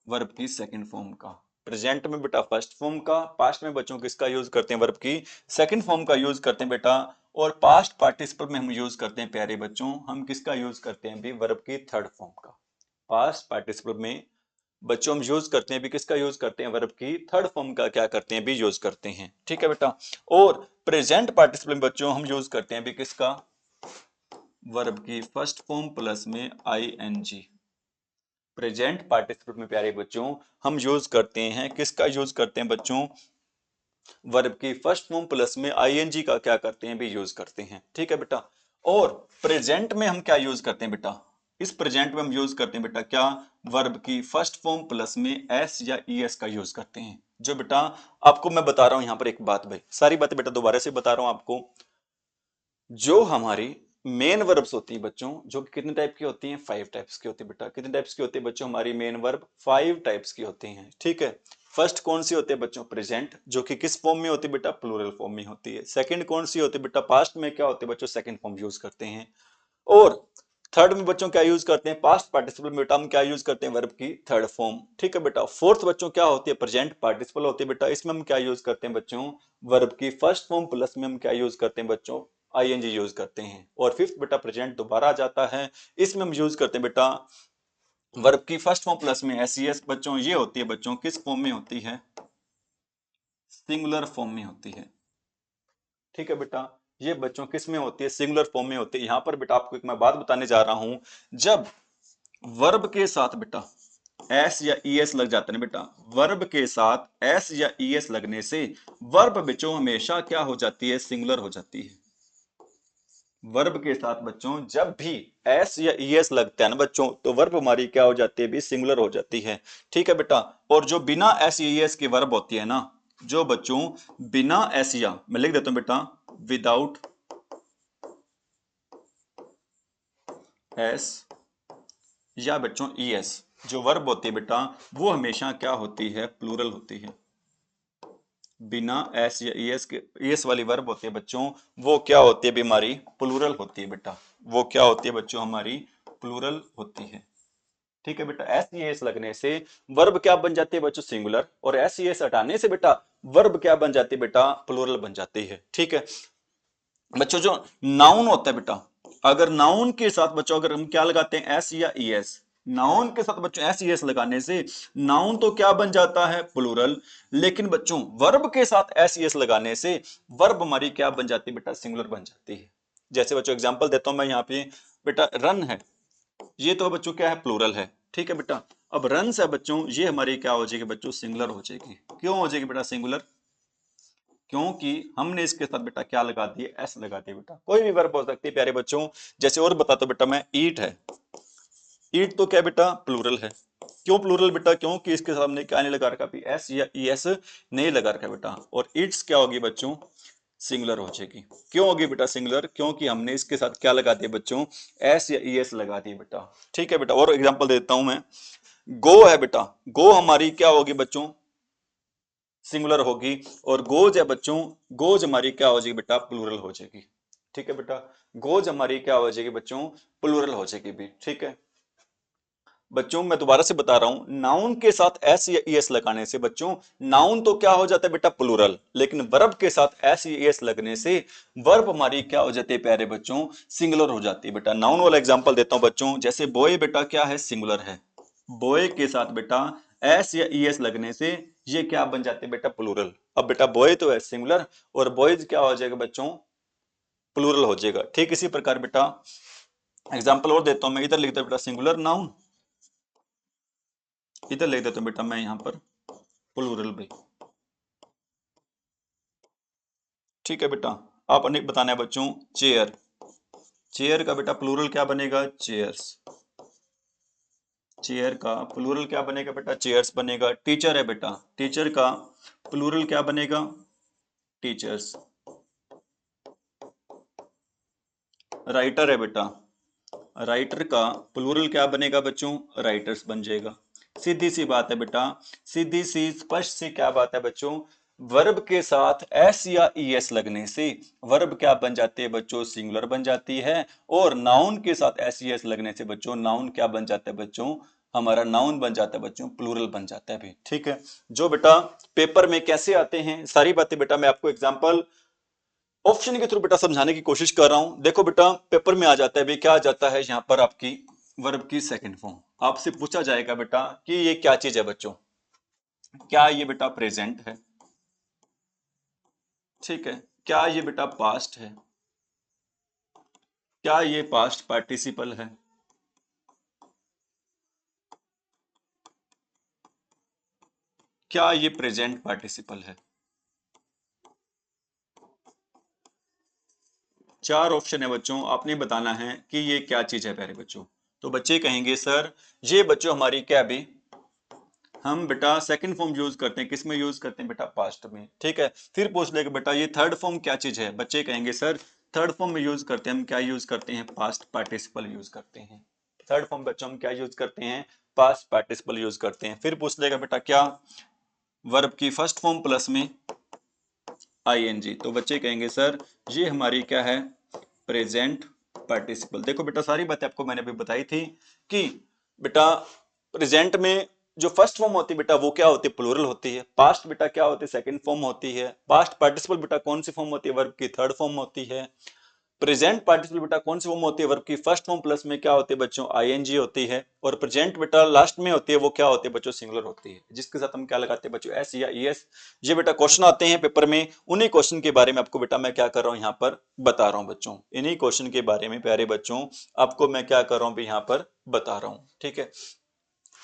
वर्ब की सेकंड फॉर्म का। प्रेजेंट में बेटा फर्स्ट फॉर्म का, पास्ट में बच्चों किसका यूज करते हैं, वर्ब की सेकंड फॉर्म का यूज करते हैं बेटा। और पास्ट पार्टिसिपल में हम यूज करते हैं प्यारे बच्चों, हम किसका यूज करते हैं भी, वर्ब की थर्ड फॉर्म का। पास्ट पार्टिसिपल में बच्चों हम यूज करते हैं भी, किसका यूज करते हैं, वर्ब की थर्ड फॉर्म का क्या करते हैं भी, यूज करते हैं। ठीक है बेटा, और प्रेजेंट पार्टिसिपल में बच्चों हम यूज करते हैं भी किसका, वर्ब की फर्स्ट फॉर्म प्लस में आईएनजी। प्रेजेंट पार्टिसिपल में प्यारे बच्चों हम यूज करते हैं, किसका यूज करते हैं बच्चों, वर्ब की फर्स्ट फॉर्म प्लस में आईएनजी का क्या करते हैं भी, यूज करते हैं। ठीक है बेटा, और प्रेजेंट में हम क्या यूज करते हैं बेटा, इस प्रेजेंट में हम यूज करते हैं बेटा क्या, वर्ब की फर्स्ट फॉर्म प्लस में एस या ईएस का यूज करते हैं। जो बेटा आपको मैं बता रहा हूं यहां पर एक बात भाई, सारी बातें बेटा दोबारा से बता रहा हूं आपको। जो हमारी मेन वर्ब्स होती है बच्चों, जो कि कितने टाइप की होती हैं, 5 टाइप्स की होती है बेटा। कितने टाइप्स की होती है बच्चों हमारी मेन वर्ब, 5 टाइप्स की होती हैं। ठीक है, फर्स्ट कौन सी होती है बच्चों, प्रेजेंट, जो कि किस फॉर्म में होती है बेटा, प्लूरल फॉर्म में होती है। सेकंड कौन सी होती है बेटा, पास्ट में क्या होती है बच्चों, सेकंड फॉर्म यूज करते हैं। और थर्ड में बच्चों क्या यूज करते हैं, पास्ट पार्टिसिपल में बेटा हम क्या यूज करते हैं, वर्ब की थर्ड फॉर्म। ठीक है बेटा, फोर्थ बच्चों क्या होती है, प्रेजेंट पार्टिसिपल होती है बेटा, इसमें हम क्या यूज करते हैं बच्चों, वर्ब की फर्स्ट फॉर्म प्लस में हम क्या यूज करते हैं बच्चों, आईएनजी यूज करते हैं। और फिफ्थ बेटा प्रेजेंट दोबारा आ जाता है, इसमें हम यूज करते हैं बेटा वर्ब की फर्स्ट फॉर्म प्लस में एसईएस बच्चों, ये होती है बच्चों किस फॉर्म में होती है, सिंगुलर फॉर्म में होती है। ठीक है बेटा, ये बच्चों किस में होती है, सिंगुलर फॉर्म में होती है। यहां पर बेटा आपको एक मैं बात बताने जा रहा हूं, जब वर्ब के साथ बेटा एस या ईएस लग जाता है ना बेटा, वर्ब के साथ एस या ईएस लगने से वर्ब बच्चों हमेशा क्या हो जाती है, सिंगुलर हो जाती है। वर्ब के साथ बच्चों जब भी एस या ईएस लगता है ना बच्चों, तो वर्ब हमारी क्या हो जाती है भी, सिंगुलर हो जाती है। ठीक है बेटा, और जो बिना एस या ईएस की वर्ब होती है ना, जो बच्चों बिना एस या, मैं लिख देता हूं बेटा, विदाउट एस या बच्चों ईएस, जो वर्ब होती है बेटा वो हमेशा क्या होती है, प्लूरल होती है। बिना एस या ईएस के, ईएस वाली वर्ब होती है बच्चों, वो क्या होती है भी, हमारी प्लूरल होती है बेटा। वो क्या होती है बच्चों, हमारी प्लूरल होती है। ठीक है बेटा, एस ई एस लगने से वर्ब क्या बन जाती है बच्चों, सिंगुलर, और एस ई एस हटाने से बेटा वर्ब क्या बन जाती है बेटा, प्लूरल बन जाती है। ठीक है बच्चों, जो नाउन होता है बेटा, अगर नाउन के साथ बच्चों अगर हम क्या लगाते हैं, एस या ई एस, नाउन के साथ बच्चों एस ई एस लगाने से नाउन तो क्या बन जाता है, प्लूरल, लेकिन बच्चों वर्ब के साथ एस ई एस लगाने से वर्ब हमारी क्या बन जाती है बेटा, सिंगुलर बन जाती है। जैसे बच्चों एग्जांपल देता हूं मैं यहाँ पे, बेटा रन है, ये तो बच्चों क्या है, प्लूरल है। ठीक है बेटा, अब रन से बच्चों ये हमारी क्या हो जाएगी बच्चों, सिंगुलर हो जाएगी। क्यों हो जाएगी बेटा सिंगुलर, क्योंकि हमने इसके साथ बेटा क्या लगा दिए, एस लगा दिए बेटा। कोई भी वर्ब हो सकती है प्यारे बच्चों, जैसे और बताता बेटा मैं, ईट है, ईट तो क्या बेटा, प्लूरल है। क्यों प्लूरल बेटा, क्योंकि इसके सामने क्या नहीं लगा रखा, एस या ई एस नहीं लगा रखा बेटा। और ईट्स क्या होगी बच्चों, सिंगुलर हो जाएगी। क्यों होगी बेटा सिंगुलर, क्योंकि हमने इसके साथ क्या लगा दिया बच्चों, एस या ई एस लगा दिए बेटा। ठीक है बेटा, और एग्जांपल देता हूं मैं, गो है बेटा, गो हमारी क्या होगी बच्चों, सिंगुलर होगी, और गोज है बच्चों, गोज हमारी क्या हो जाएगी बेटा, प्लूरल हो जाएगी। ठीक है बेटा, गोज हमारी क्या हो जाएगी बच्चों, प्लूरल हो जाएगी भी। ठीक है बच्चों, मैं दोबारा से बता रहा हूं, नाउन के साथ एस या ईएस लगाने से बच्चों, नाउन तो क्या हो जाता है बेटा, प्लूरल, लेकिन वर्ब के साथ एस या ईएस लगने से वर्ब हमारी क्या हो जाती है प्यारे बच्चों, सिंगुलर हो जाती है बेटा। नाउन वाला एग्जांपल देता हूं बच्चों, जैसे बॉय बेटा क्या है, सिंगुलर है, बॉय के साथ बेटा एस या ईएस लगने से ये क्या बन जाते हैं बेटा, प्लूरल। अब बेटा बॉय तो है सिंगुलर, और बॉयज क्या हो जाएगा बच्चों, प्लूरल हो जाएगा। ठीक इसी प्रकार बेटा एग्जांपल और देता हूं, मैं इधर लिखता हूं बेटा सिंगुलर नाउन, इधर लिख देता हूं बेटा मैं यहां पर प्लूरल भी। ठीक है बेटा, आपने बताना है बच्चों, चेयर, चेयर का बेटा प्लूरल क्या बनेगा, चेयर्स, चेयर का प्लूरल क्या बनेगा बेटा, चेयर्स बनेगा। टीचर है बेटा, टीचर का प्लूरल क्या बनेगा, टीचर्स। राइटर है बेटा, राइटर का प्लूरल क्या बनेगा बच्चों, राइटर्स बन जाएगा। सीधी सी बात है बेटा, सीधी सी स्पष्ट सी क्या बात है बच्चों, वर्ब के साथ एस या ईएस लगने से वर्ब क्या बन जाती है बच्चों, सिंगुलर बन जाती है, और नाउन के साथ एस ईएस लगने से बच्चों नाउन क्या बन जाता है बच्चों, हमारा नाउन बन जाता है बच्चों, प्लूरल बन जाता है भी। ठीक है, जो बेटा पेपर में कैसे आते हैं सारी बातें बेटा मैं आपको एग्जाम्पल ऑप्शन के थ्रू बेटा समझाने की कोशिश कर रहा हूं। देखो बेटा पेपर में आ जाता है भी, क्या आ जाता है यहां पर आपकी वर्ब की सेकंड फॉर्म, आपसे पूछा जाएगा बेटा कि ये क्या चीज है बच्चों, क्या ये बेटा प्रेजेंट है, ठीक है, क्या ये बेटा पास्ट है, क्या ये पास्ट पार्टिसिपल है, क्या ये प्रेजेंट पार्टिसिपल है। चार ऑप्शन है बच्चों, आपने बताना है कि ये क्या चीज है प्यारे बच्चों। तो बच्चे कहेंगे सर ये बच्चों हमारी क्या भी, हम बेटा सेकंड फॉर्म यूज करते हैं, किस में यूज करते हैं बेटा, पास्ट में। ठीक है, फिर पूछ लेगा बेटा ये थर्ड फॉर्म क्या चीज है, बच्चे कहेंगे सर थर्ड फॉर्म में यूज करते हैं हम, क्या यूज करते हैं, पास्ट पार्टिसिपल यूज करते हैं। थर्ड फॉर्म बच्चों हम क्या यूज करते हैं, पास्ट पार्टिसिपल यूज करते हैं। फिर पूछ लेगा बेटा क्या, वर्ब की फर्स्ट फॉर्म प्लस में आईएनजी, तो बच्चे कहेंगे सर ये हमारी क्या है, प्रेजेंट पार्टिसिपल। देखो बेटा सारी बातें आपको मैंने अभी बताई थी कि बेटा प्रेजेंट में जो फर्स्ट फॉर्म होती है बेटा वो क्या होती है, प्लूरल होती है। पास्ट बेटा क्या होती है, सेकंड फॉर्म होती है। पास्ट पार्टिसिपल बेटा कौन सी फॉर्म होती है, वर्ब की थर्ड फॉर्म होती है। प्रेजेंट पार्टिसिपल बेटा कौन सी फॉर्म होती है, वर्ब की फर्स्ट फॉर्म प्लस में क्या होती है बच्चों, आईएनजी होती है। और प्रेजेंट बेटा लास्ट में होती है, वो क्या होती है बच्चों, सिंगुलर होती है, जिसके साथ हम क्या लगाते हैं बच्चों, एस या ईएस। ये बेटा क्वेश्चन आते हैं पेपर में, उन्हीं क्वेश्चन के बारे में आपको बेटा मैं क्या कर रहा हूं यहाँ पर बता रहा हूँ बच्चों, इन्हीं क्वेश्चन के बारे में प्यारे बच्चों आपको मैं क्या कर रहा हूँ यहाँ पर बता रहा हूँ। ठीक है,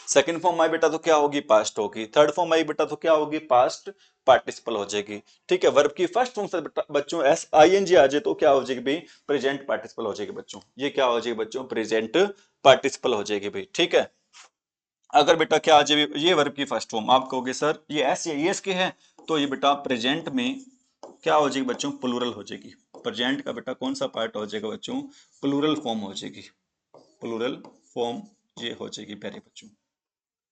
सेकंड फॉर्म आई बेटा तो क्या होगी, पास्ट होगी। थर्ड फॉर्म आई बेटा तो क्या होगी, पास्ट पार्टिसिपल हो जाएगी। ठीक है, वर्ब की फर्स्ट फॉर्म से बच्चों एस आई एन जी आ जाए तो क्या हो जाएगी भाई, प्रेजेंट पार्टिसिपल हो जाएगी बच्चों। ये क्या हो जाएगी बच्चों, प्रेजेंट पार्टिसिपल हो जाएगी भाई। ठीक है, अगर बेटा क्या आ जाए ये वर्ब की फर्स्ट फॉर्म, आप कहोगे सर ये एस या एस के है, तो ये बेटा प्रेजेंट में क्या हो जाएगी बच्चों, प्लूरल हो जाएगी। प्रेजेंट का बेटा कौन सा पार्ट हो जाएगा बच्चों, प्लूरल फॉर्म हो जाएगी, प्लूरल फॉर्म ये हो जाएगी प्यारे बच्चों।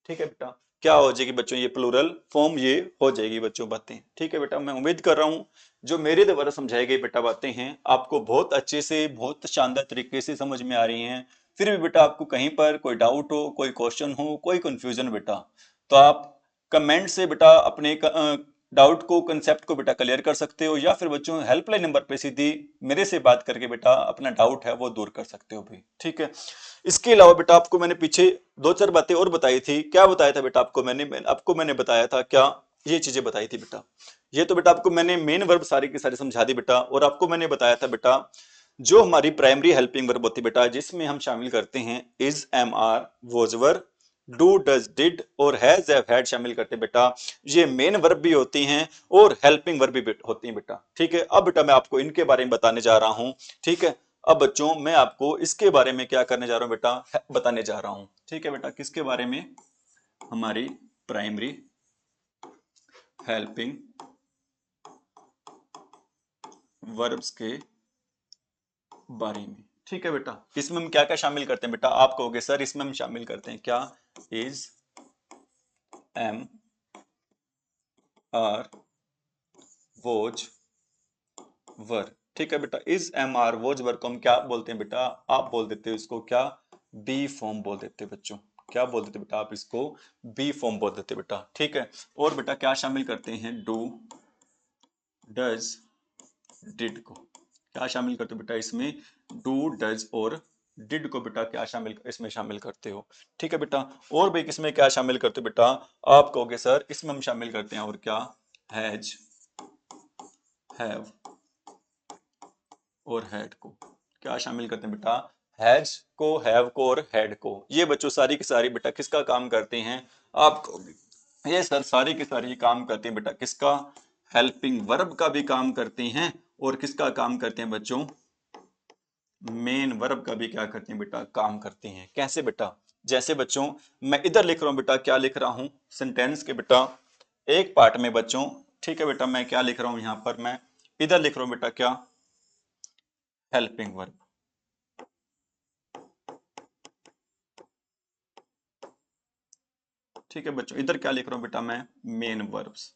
ठीक है बेटा, क्या हो जाएगी बच्चों, ये प्लूरल फॉर्म ये हो जाएगी बच्चों बातें। ठीक है बेटा, मैं उम्मीद कर रहा हूं जो मेरे द्वारा समझाई गई बेटा बातें हैं आपको बहुत अच्छे से बहुत शानदार तरीके से समझ में आ रही हैं। फिर भी बेटा आपको कहीं पर कोई डाउट हो, कोई क्वेश्चन हो, कोई कंफ्यूजन बेटा, तो आप कमेंट से बेटा अपने डाउट को, कंसेप्ट को बेटा क्लियर कर सकते हो, या फिर बच्चों हेल्पलाइन नंबर पे सीधी मेरे से बात करके बेटा अपना डाउट है वो दूर कर सकते हो भी। ठीक है, इसके अलावा बेटा आपको मैंने पीछे दो चार बातें और बताई थी। क्या बताया था बेटा आपको आपको मैंने बताया था क्या, ये चीजें बताई थी बेटा। ये तो बेटा आपको मैंने मेन वर्ब सारी की सारी समझा दी बेटा, और आपको मैंने बताया था बेटा जो हमारी प्राइमरी हेल्पिंग वर्ब होती है बेटा, जिसमें हम शामिल करते हैं is, am are, was were, do, does, did और हैज, हैव, हैड शामिल करते हैं बेटा। ये मेन वर्ब भी होती हैं और हेल्पिंग वर्ब भी होती हैं बेटा। ठीक है, अब बेटा मैं आपको इनके बारे में बताने जा रहा हूं। ठीक है, अब बच्चों मैं आपको इसके बारे में क्या करने जा रहा हूं बेटा, बताने जा रहा हूं। ठीक है बेटा, किसके बारे में, हमारी प्राइमरी हेल्पिंग वर्ब्स के बारे में। ठीक है बेटा, इसमें हम क्या क्या शामिल करते हैं बेटा, आप कहोगे सर इसमें हम शामिल करते हैं क्या, इज, एम, आर वोज वर। ठीक है बेटा, इज एम आर वोज वर को हम क्या बोलते हैं बेटा? आप बोल देते हो इसको क्या? बी फॉर्म बोल देते हैं बच्चों। क्या बोल देते बेटा आप इसको? बी फॉर्म बोल देते बेटा। ठीक है, और बेटा क्या शामिल करते हैं? डू, डज, डिड को क्या शामिल करते हो बेटा इसमें? डू, डज और डिड को बेटा क्या शामिल इसमें शामिल करते हो? ठीक है बेटा, और भी किसमें क्या शामिल करते हो बेटा? आप कहोगे सर इसमें हम शामिल करते हैं और क्या? हैज, हैव और हैड को क्या शामिल करते हैं बेटा? हैज को, हैव को और हैड को। ये बच्चों सारी की सारी बेटा किसका काम करते हैं? आप कहोगे ये सर सारी की सारी काम करते हैं बेटा किसका? हेल्पिंग वर्ब का भी काम करते हैं, और किसका काम करते हैं बच्चों? मेन वर्ब का भी क्या करते हैं बेटा? काम करते हैं। कैसे बेटा? जैसे बच्चों मैं इधर लिख रहा हूं बेटा, क्या लिख रहा हूं? सेंटेंस के बेटा एक पार्ट में बच्चों। ठीक है बेटा, मैं क्या लिख रहा हूं यहां पर? मैं इधर लिख रहा हूं बेटा क्या? Helping verb. ठीक है बच्चों, इधर क्या लिख रहा हूं बेटा मैं? Main verbs.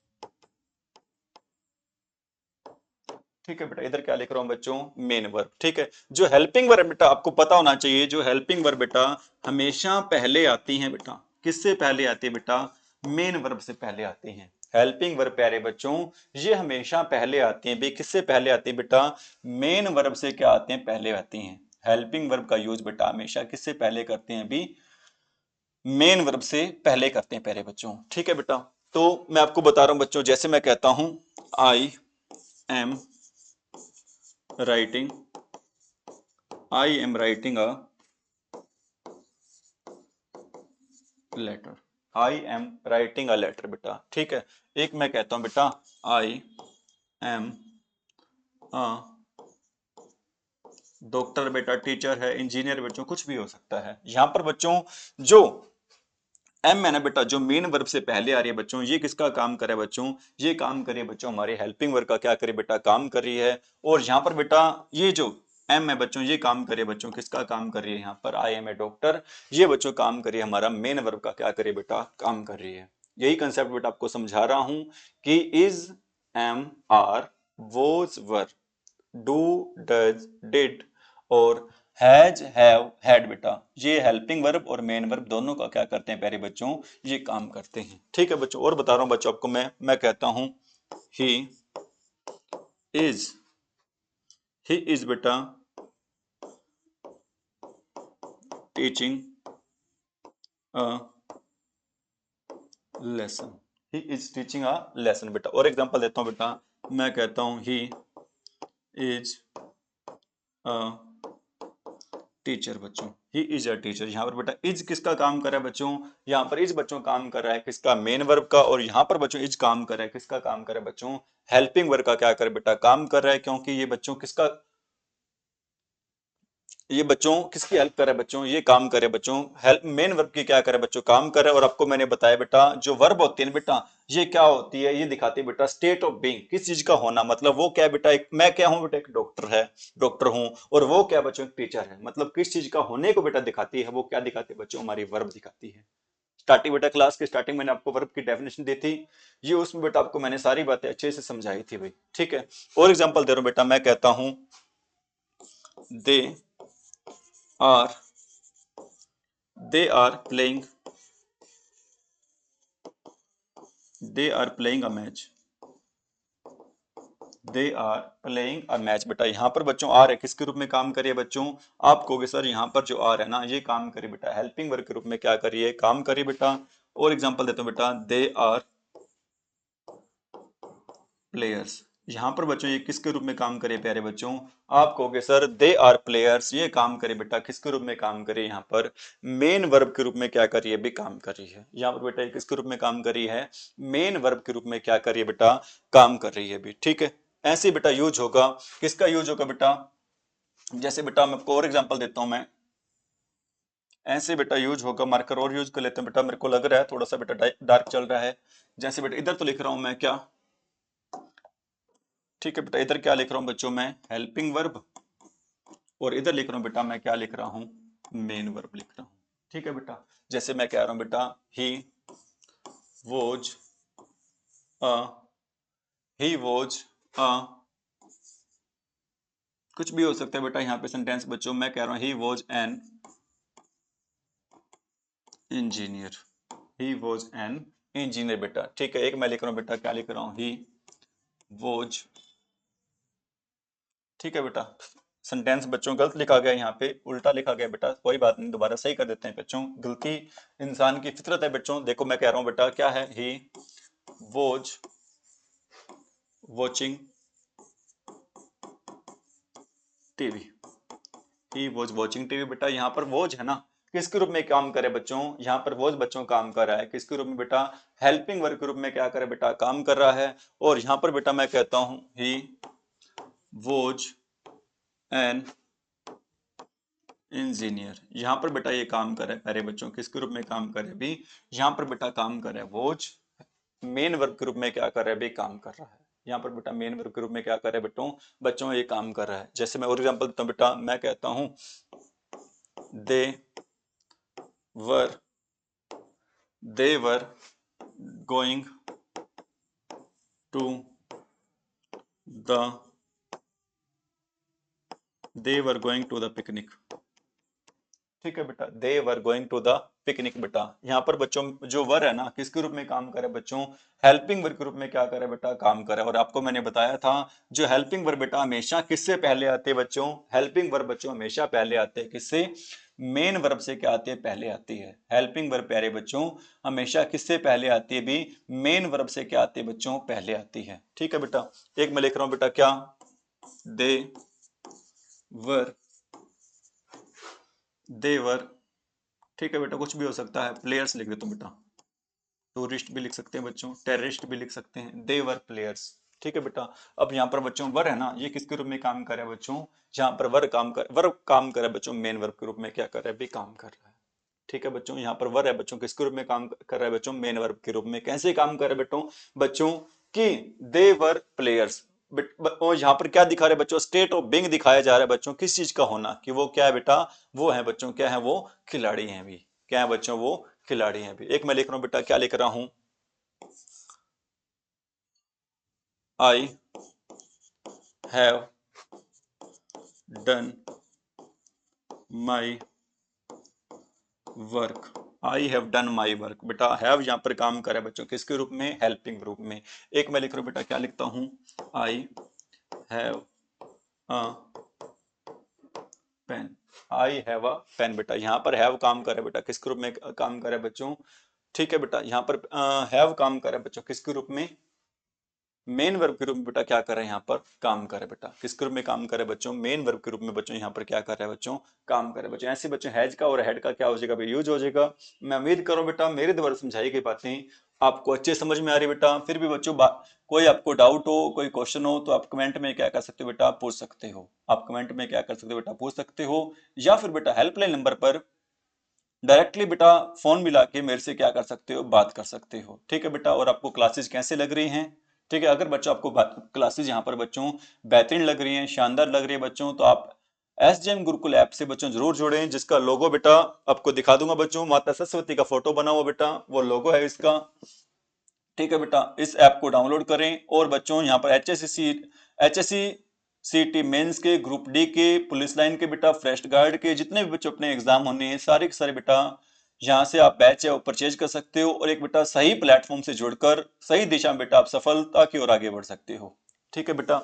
ठीक है बेटा, इधर क्या लिख रहा हूं बच्चों? Main verb. ठीक है, जो हेल्पिंग वर्ब बेटा आपको पता होना चाहिए, जो हेल्पिंग वर्ब बेटा हमेशा पहले आती हैं बेटा। किससे पहले आती है बेटा? मेन वर्ब से पहले आती हैं। हेल्पिंग वर्ब प्यारे बच्चों ये हमेशा पहले आती हैं। किससे पहले आती है बेटा? मेन वर्ब से क्या आते हैं? पहले आती हैं। हेल्पिंग वर्ब का यूज बेटा हमेशा किससे पहले करते हैं? अभी मेन वर्ब से पहले करते हैं प्यारे बच्चों। ठीक है बेटा, तो मैं आपको बता रहा हूं बच्चों, जैसे मैं कहता हूं I am writing, I am writing a letter, I am writing a letter बेटा। ठीक है, एक मैं कहता हूं बेटा आई एम अ डॉक्टर बेटा, टीचर है, इंजीनियर बच्चों कुछ भी हो सकता है। यहां पर बच्चों जो एम है ना बेटा, जो मेन वर्ब से पहले आ रही है बच्चों, ये किसका काम करे बच्चों? ये काम करे बच्चों हमारे हेल्पिंग वर्ब का। क्या करे बेटा? काम कर रही है। और यहाँ पर बेटा ये जो एम है बच्चों, ये काम करे बच्चों किसका? काम कर रही है यहाँ पर आई एम ए डॉक्टर। ये बच्चों काम करिए हमारा मेन वर्ब का। क्या करे बेटा? काम कर रही है। यही कंसेप्ट बेटा आपको समझा रहा हूं कि is, am, are, was, were, do, does, did और हैज, हैव, हैड बेटा ये हेल्पिंग वर्ब और मेन वर्ब दोनों का क्या करते हैं प्यारे बच्चों? ये काम करते हैं। ठीक है बच्चों, और बता रहा हूं बच्चों आपको मैं कहता हूं ही इज, ही इज बेटा teaching a lesson, he is teaching a lesson बेटा। और एग्जांपल देता हूं बेटा, मैं कहता हूं ही इज अ टीचर बच्चों, ही इज अ टीचर। यहाँ पर बेटा इज किसका काम कर रहा है बच्चों? यहाँ पर इज बच्चों काम कर रहा है किसका? मेन वर्ब का। और यहाँ पर बच्चों इज काम कर रहा है किसका? काम कर रहा है बच्चों हेल्पिंग वर्ब का। क्या करे बेटा? काम कर रहा है, क्योंकि ये बच्चों किसका, ये बच्चों किसकी हेल्प करे बच्चों? ये काम करे बच्चों हेल्प मेन वर्ब की। क्या करे बच्चों? काम करे। और आपको मैंने बताया बेटा जो वर्ब होती है ना बेटा, ये क्या होती है? ये दिखाती है बेटा स्टेट ऑफ बीइंग, किस चीज का होना। मतलब वो क्या है बेटा? एक मैं क्या हूं बेटा? एक डॉक्टर है, डॉक्टर हूं। और वो क्या बच्चों? एक टीचर है। मतलब किस चीज का होने को बेटा दिखाती है? वो क्या दिखाती है बच्चों? हमारी वर्ब दिखाती है। स्टार्टिंग बेटा क्लास के स्टार्टिंग मैंने आपको वर्ब की डेफिनेशन दी थी, ये उसमें बेटा आपको मैंने सारी बातें अच्छे से समझाई थी भाई। ठीक है, और एग्जांपल दे रहा हूं बेटा, मैं कहता हूं they are, they are playing, they are playing a match, they are playing a match बेटा। यहाँ पर बच्चों आर है, किसके रूप में काम करिए बच्चों? आप कहोगे सर यहाँ पर जो आर है ना, ये काम करिए बेटा हेल्पिंग वर्ब के रूप में। क्या करिए? काम करिए बेटा। और एग्जांपल देता हूँ बेटा, दे आर प्लेयर्स। यहाँ पर बच्चों ये किसके रूप में काम करे प्यारे बच्चों? आप कहोगे सर दे आर प्लेयर्स, ये काम करे बेटा किसके रूप में? काम करे यहाँ पर मेन वर्ब के रूप में। क्या करिए? भी काम कर रही है। यहाँ पर बेटा ये किसके रूप में काम कर रही है? मेन वर्ब के रूप में। क्या करिए बेटा? काम कर रही है भी। ठीक है, ऐसे ही बेटा यूज होगा। किसका यूज होगा बेटा? जैसे बेटा मैं आपको और एग्जांपल देता हूं, मैं ऐसे बेटा यूज होगा। मार्कर और यूज कर लेते हैं बेटा, मेरे को लग रहा है थोड़ा सा बेटा डार्क चल रहा है। जैसे बेटा इधर तो लिख रहा हूं मैं क्या? ठीक है बेटा, इधर क्या लिख रहा हूं बच्चों मैं? Helping verb. और इधर लिख रहा हूं बेटा मैं क्या लिख रहा हूं? मेन वर्ब लिख रहा हूं। ठीक है बेटा, जैसे मैं कह रहा हूं बेटा he was a he was a, कुछ भी हो सकता है बेटा यहाँ पे सेंटेंस बच्चों, मैं कह रहा हूँ he was an engineer, he was an engineer बेटा। ठीक है, एक मैं लिख रहा हूँ बेटा, क्या लिख रहा हूँ, ही वॉज। ठीक है बेटा, सेंटेंस बच्चों गलत लिखा गया यहाँ पे, उल्टा लिखा गया बेटा, कोई बात नहीं, दोबारा सही कर देते हैं बच्चों। गलती इंसान की फितरत है बच्चों। देखो मैं कह रहा हूँ बेटा, क्या है, he was watching TV, he was watching TV बेटा। यहाँ पर वॉज है ना, किसके रूप में काम करे बच्चों, यहाँ पर वॉज बच्चों काम कर रहा है, किसके रूप में बेटा, हेल्पिंग वर्ब के रूप में क्या करे बेटा, काम कर रहा है। और यहाँ पर बेटा मैं कहता हूँ ही वॉज एन इंजीनियर, यहाँ पर बेटा ये काम करे प्यारे बच्चों, किसके रूप में काम करे भी, यहाँ पर बेटा काम करे वॉज, मेन वर्ब के रूप में क्या कर रहा है भी, काम कर रहा है। यहाँ पर बेटा मेन वर्ब के रूप में क्या कर रहा है बेटों, बच्चों ये काम कर रहा है। जैसे मैं और एग्जांपल देता हूँ बेटा, मैं कहता हूँ दे वर they were going to the they were going to the picnic। ठीक है बेटा, they were going to the picnic बेटा। यहाँ पर बच्चों जो वर है ना, किसके रूप में काम करे बच्चों, हेल्पिंग वर्ब के रूप में क्या करे बेटा, काम करे। और आपको मैंने बताया था जो हेल्पिंग वर्ब बेटा हमेशा किससे पहले आते हैं बच्चों, हेल्पिंग वर्ब बच्चों हमेशा पहले आते हैं किससे, मेन वर्ब से क्या आती है, पहले आती है। हेल्पिंग वर्ब प्यारे बच्चों हमेशा किससे पहले आती है भी, मेन वर्ब से क्या आती है बच्चों, पहले आती है। ठीक है बेटा, एक मैं लिख रहा हूं बेटा, क्या, दे वर देवर। ठीक है बेटा, कुछ भी हो सकता है, प्लेयर्स लिख देता हूं बेटा, टूरिस्ट भी लिख सकते हैं बच्चों, टेररिस्ट भी लिख सकते हैं, दे वर प्लेयर्स। ठीक है बेटा, अब यहाँ पर बच्चों वर है ना, ये किसके रूप में काम कर रहा है बच्चों, जहां पर वर्ब काम कर रहा है बच्चों, मेन वर्ब के रूप में क्या कर रहा है भी, काम कर रहा है। ठीक है बच्चों, यहाँ पर वर है बच्चों, किसके रूप में काम कर रहा है बच्चों, मेन वर्ब के रूप में। कैसे काम कर रहा है बच्चों, बच्चों कि दे वर प्लेयर्स, और यहाँ पर क्या दिखा रहे बच्चों, स्टेट ऑफ बीइंग दिखाया जा रहा है बच्चों, किस चीज का होना, कि वो क्या है बेटा, वो है बच्चों, क्या है वो, खिलाड़ी हैं भी। क्या है बच्चों, वो खिलाड़ी हैं भी। एक मैं लिख रहा हूं बेटा, क्या लिख रहा हूं, I have done my work, I have done my work बेटा। हैव यहाँ पर काम करे बच्चों, किसके रूप में, हेल्पिंग रूप में। एक मैं लिख रहा हूं बेटा, क्या लिखता हूं, I have a pen, I have a pen बेटा। यहाँ पर हैव काम करे बेटा, किसके रूप में काम करे बच्चों, ठीक है बेटा, यहाँ पर हैव काम करे बच्चों, किसके रूप में, मेन वर्ब के रूप में बेटा क्या कर रहे हैं, यहाँ पर काम करे बेटा, किसके रूप में काम करे बच्चों, मेन वर्ब के रूप में बच्चों, यहाँ पर क्या कर रहे हैं बच्चों, काम करे बच्चों। ऐसे बच्चों हैज का और हेड का क्या हो जाएगा भाई, यूज हो जाएगा। मैं उम्मीद करूं बेटा मेरे द्वारा समझाई गई बातें आपको अच्छे समझ में आ रही बेटा। फिर भी बच्चों कोई आपको डाउट हो, कोई क्वेश्चन हो, तो आप कमेंट में क्या कर सकते हो बेटा, पूछ सकते हो। आप कमेंट में क्या कर सकते हो बेटा, पूछ सकते हो, या फिर बेटा हेल्पलाइन नंबर पर डायरेक्टली बेटा फोन मिला के मेरे से क्या कर सकते हो, बात कर सकते हो। ठीक है बेटा, और आपको क्लासेस कैसे लग रही हैं, ठीक है, अगर बच्चों आपको क्लासेस यहाँ पर बच्चों बेहतरीन लग रही हैं, शानदार लग रही है बच्चों, तो आप एसजेएम गुरुकुल ऐप से बच्चों जरूर जुड़ें, जिसका लोगो बेटा आपको दिखा दूंगा बच्चों, माता सरस्वती का फोटो बना हुआ बेटा, वो लोगो है इसका। ठीक है बेटा, इस ऐप को डाउनलोड करें। और बच्चों यहाँ पर एचएससी सीटी मेंस के, ग्रुप डी के, पुलिस लाइन के बेटा, फॉरेस्ट गार्ड के, जितने भी बच्चों अपने एग्जाम होने हैं सारे के सारे बेटा यहाँ से आप बैच है वो परचेज कर सकते हो। और एक बेटा सही प्लेटफॉर्म से जुड़कर सही दिशा में बेटा आप सफलता की ओर आगे बढ़ सकते हो। ठीक है बेटा,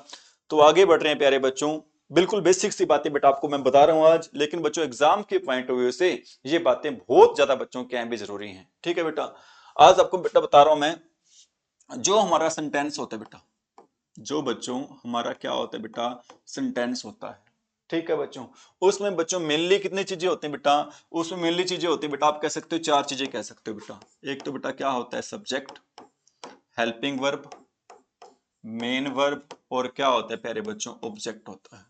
तो आगे बढ़ रहे हैं प्यारे बच्चों, बिल्कुल बेसिक सी बातें बेटा आपको मैं बता रहा हूं आज, लेकिन बच्चों एग्जाम के पॉइंट ऑफ व्यू से ये बातें बहुत ज्यादा बच्चों के यहाँ भी जरूरी हैं। ठीक है बेटा, आज आपको बेटा बता रहा हूं मैं, जो हमारा सेंटेंस होता है बेटा, जो बच्चों हमारा क्या होता है बेटा, सेंटेंस होता है। ठीक है बच्चों, उसमें बच्चों मेनली कितनी चीजें होती हैं बेटा, उसमें मेनली चीजें होती है बेटा, आप कह सकते हो चार चीजें कह सकते हो बेटा। एक तो बेटा क्या होता है, subject, helping verb, main verb, और क्या होता है प्यारे बच्चों, ऑब्जेक्ट होता है।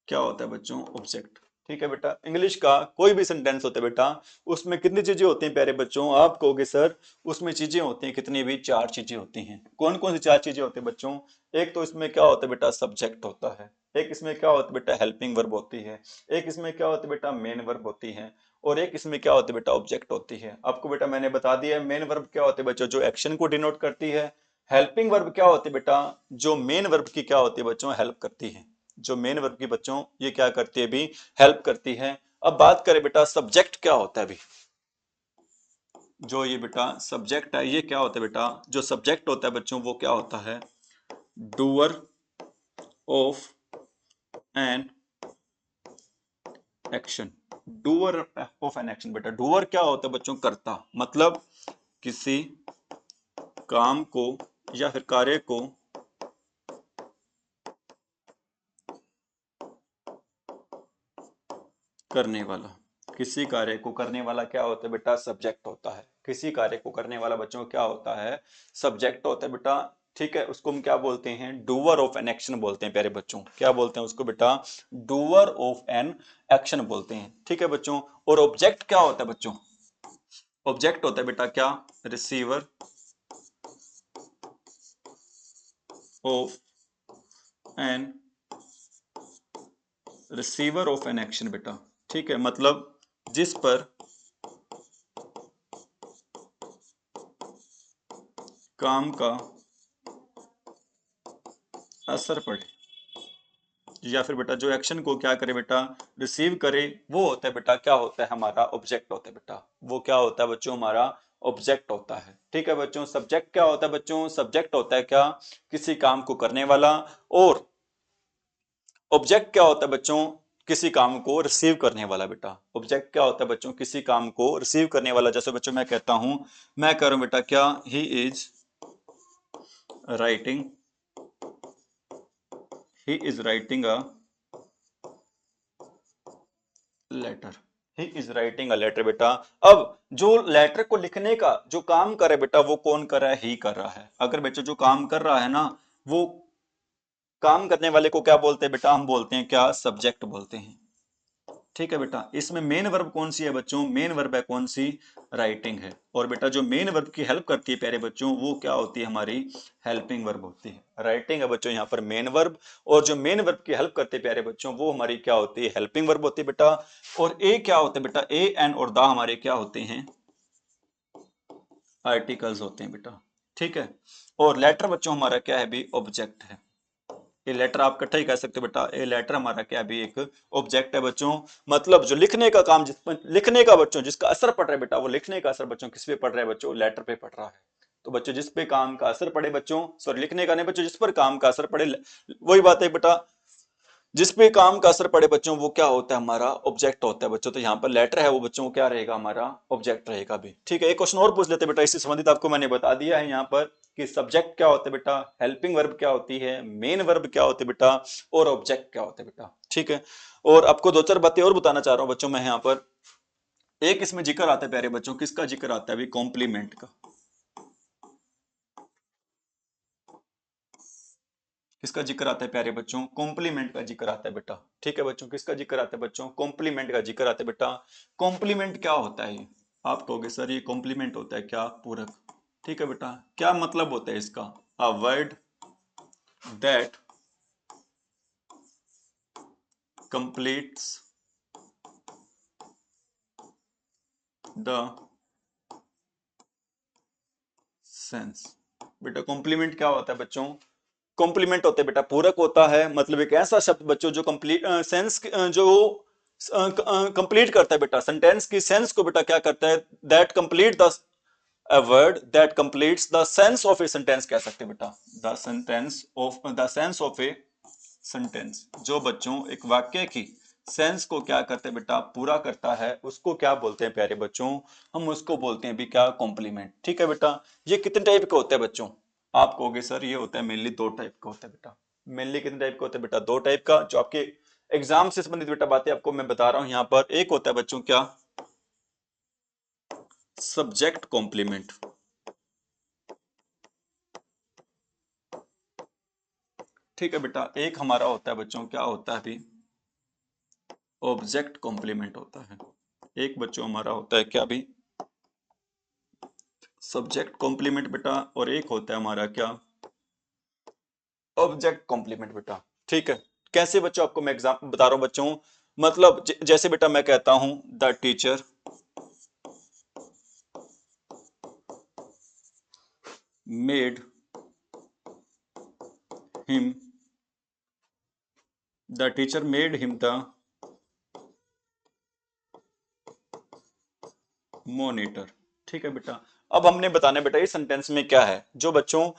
क्या होता है बच्चों, ऑब्जेक्ट। ठीक है बेटा, इंग्लिश का कोई भी सेंटेंस होता है बेटा, उसमें कितनी चीजें होती हैं प्यारे बच्चों, आप कहोगे सर उसमें चीजें होती हैं कितनी, भी चार चीजें होती हैं। कौन कौन सी चार चीजें होती हैं बच्चों, एक तो इसमें क्या होता है बेटा, सब्जेक्ट होता है, एक इसमें क्या होता है बेटा, हेल्पिंग वर्ब होती है, एक इसमें क्या होती है बेटा, मेन वर्ब होती है, और एक इसमें क्या होती है बेटा, ऑब्जेक्ट होती है। आपको बेटा मैंने बता दिया, मेन वर्ब क्या होती है बच्चों, जो एक्शन को डिनोट करती है, हेल्पिंग वर्ब क्या होती है बेटा? जो मेन वर्ब की क्या होती है बच्चों? हेल्प करती है। जो मेन वर्ब की बच्चों ये क्या करती है? भी हेल्प करती है। अब बात करें बेटा सब्जेक्ट क्या होता है? अभी जो ये बेटा सब्जेक्ट है ये क्या होता है बेटा? जो सब्जेक्ट होता है बच्चों वो क्या होता है? Doer of an action. Doer of an action बेटा, डूअर क्या होता है बच्चों? करता, मतलब किसी काम को या फिर कार्य को करने वाला। किसी कार्य को करने वाला क्या होता है बेटा? सब्जेक्ट होता है। किसी कार्य को करने वाला बच्चों क्या होता है? सब्जेक्ट होता है बेटा। ठीक है, उसको हम क्या बोलते हैं? डूअर ऑफ एन एक्शन बोलते हैं प्यारे बच्चों। क्या बोलते हैं उसको बेटा? डूअर ऑफ एन एक्शन बोलते हैं। ठीक है बच्चों। और ऑब्जेक्ट क्या होता है बच्चों? ऑब्जेक्ट होता है बेटा क्या? Receiver of an receiver of an action बेटा। ठीक है, मतलब जिस पर काम का असर पड़े, या फिर बेटा जो एक्शन को क्या करे बेटा? रिसीव करे, वो होता है बेटा क्या होता है? हमारा ऑब्जेक्ट होता है बेटा। वो क्या होता है बच्चों? हमारा ऑब्जेक्ट होता है। ठीक है बच्चों। सब्जेक्ट क्या होता है बच्चों? सब्जेक्ट होता है क्या? किसी काम को करने वाला। और ऑब्जेक्ट क्या होता है बच्चों? किसी काम को रिसीव करने वाला बेटा। ऑब्जेक्ट क्या होता है बच्चों? किसी काम को रिसीव करने वाला। जैसे बच्चों मैं कहता हूं, मैं कह रहा हूं बेटा क्या? He is writing, he is writing a letter. He is writing a letter बेटा। अब जो लेटर को लिखने का जो काम करे बेटा, वो कौन कर रहा है? ही कर रहा है। अगर बच्चों जो काम कर रहा है ना, वो काम करने वाले को क्या बोलते हैं बेटा? हम बोलते हैं क्या? सब्जेक्ट बोलते हैं। ठीक है बेटा। इसमें मेन वर्ब कौन सी है बच्चों? मेन वर्ब है कौन सी? राइटिंग है। और बेटा जो मेन वर्ब की हेल्प करती है प्यारे बच्चों, वो क्या होती है? हमारी हेल्पिंग वर्ब होती है। राइटिंग है बच्चों यहाँ पर मेन वर्ब, और जो मेन वर्ब की हेल्प करते हैं प्यारे बच्चों, वो हमारी क्या होती है? हेल्पिंग वर्ब होती है बेटा। और ए क्या होते हैं बेटा? ए एन और दा हमारे क्या होते हैं? आर्टिकल्स होते हैं बेटा। ठीक है। और लेटर बच्चों हमारा क्या है? भी ऑब्जेक्ट है। ये लेटर आप इकट्ठा ही कह सकते हो बेटा। ये लेटर हमारा क्या भी एक ऑब्जेक्ट है बच्चों। मतलब जो लिखने का काम, जिस पर लिखने का बच्चों जिसका असर पड़ रहा है बेटा, वो लिखने का असर बच्चों किस पे पड़ रहा है बच्चों? लेटर पे पड़ रहा है। तो बच्चों जिस पे काम का असर पड़े बच्चों, सॉरी लिखने का नहीं बच्चों, जिस पर काम का असर पड़े, वही बात है बेटा। जिस पे काम का असर पड़े बच्चों, वो क्या होता है? हमारा ऑब्जेक्ट होता है बच्चों। तो यहाँ पर लेटर है वो बच्चों क्या रहेगा? हमारा ऑब्जेक्ट रहेगा भी। ठीक है। एक क्वेश्चन और पूछ लेते बेटा, इससे संबंधित आपको मैंने बता दिया है यहाँ पर कि सब्जेक्ट क्या होता है बेटा, हेल्पिंग वर्ब क्या होती है, मेन वर्ब क्या होती है बेटा, और ऑब्जेक्ट क्या होता है बेटा। ठीक है। और आपको दो चार बातें और बताना चाह रहा हूँ बच्चों मैं यहाँ पर। एक इसमें जिक्र आता है प्यारे बच्चों, किसका जिक्र आता है? अभी कॉम्प्लीमेंट का। किसका जिक्र आता है प्यारे बच्चों? कॉम्प्लीमेंट का जिक्र आता है बेटा। ठीक है बच्चों। किसका जिक्र आता है बच्चों? कॉम्प्लीमेंट का जिक्र आता है बेटा। कॉम्प्लीमेंट क्या होता है ये? आप कहोगे सर ये कॉम्प्लीमेंट होता है क्या? पूरक। ठीक है बेटा। क्या मतलब होता है इसका? A word that completes the sense. बेटा कॉम्प्लीमेंट क्या होता है बच्चों? कॉम्प्लीमेंट होते हैं बेटा, पूरक होता है। मतलब एक ऐसा शब्द बच्चों जो कंप्लीट सेंस जो कंप्लीट करता है बेटा, सेंटेंस की सेंस को बेटा क्या करता है? That complete the a word that completes the sense of a sentence कह सकते हैं बेटा। the sense of a sentence, जो बच्चों एक वाक्य की सेंस को क्या करते हैं बेटा? पूरा करता है, उसको क्या बोलते हैं प्यारे बच्चों? हम उसको बोलते हैं भी क्या? कॉम्प्लीमेंट। ठीक है बेटा। ये कितने टाइप के होते हैं बच्चों? आप कहोगे सर ये होता है मेनली दो टाइप का होता है बेटा। मेनली कितने टाइप का होता है बेटा? दो टाइप का। जो आपके एग्जाम से संबंधित बेटा बातें आपको मैं बता रहा हूं यहाँ पर। एक होता है बच्चों क्या? Subject complement. ठीक है बेटा। एक हमारा होता है बच्चों क्या होता है अभी? ऑब्जेक्ट कॉम्प्लीमेंट होता है। एक बच्चों हमारा होता है क्या भी? सब्जेक्ट कॉम्प्लीमेंट बेटा। और एक होता है हमारा क्या? ऑब्जेक्ट कॉम्प्लीमेंट बेटा। ठीक है। कैसे बच्चों? आपको मैं एग्जाम्पल बता रहा हूं बच्चों। मतलब जैसे बेटा मैं कहता हूं the teacher made him, the teacher made him the monitor. ठीक है बेटा, अब हमने बताना है बेटा इस सेंटेंस में क्या है। जो बच्चों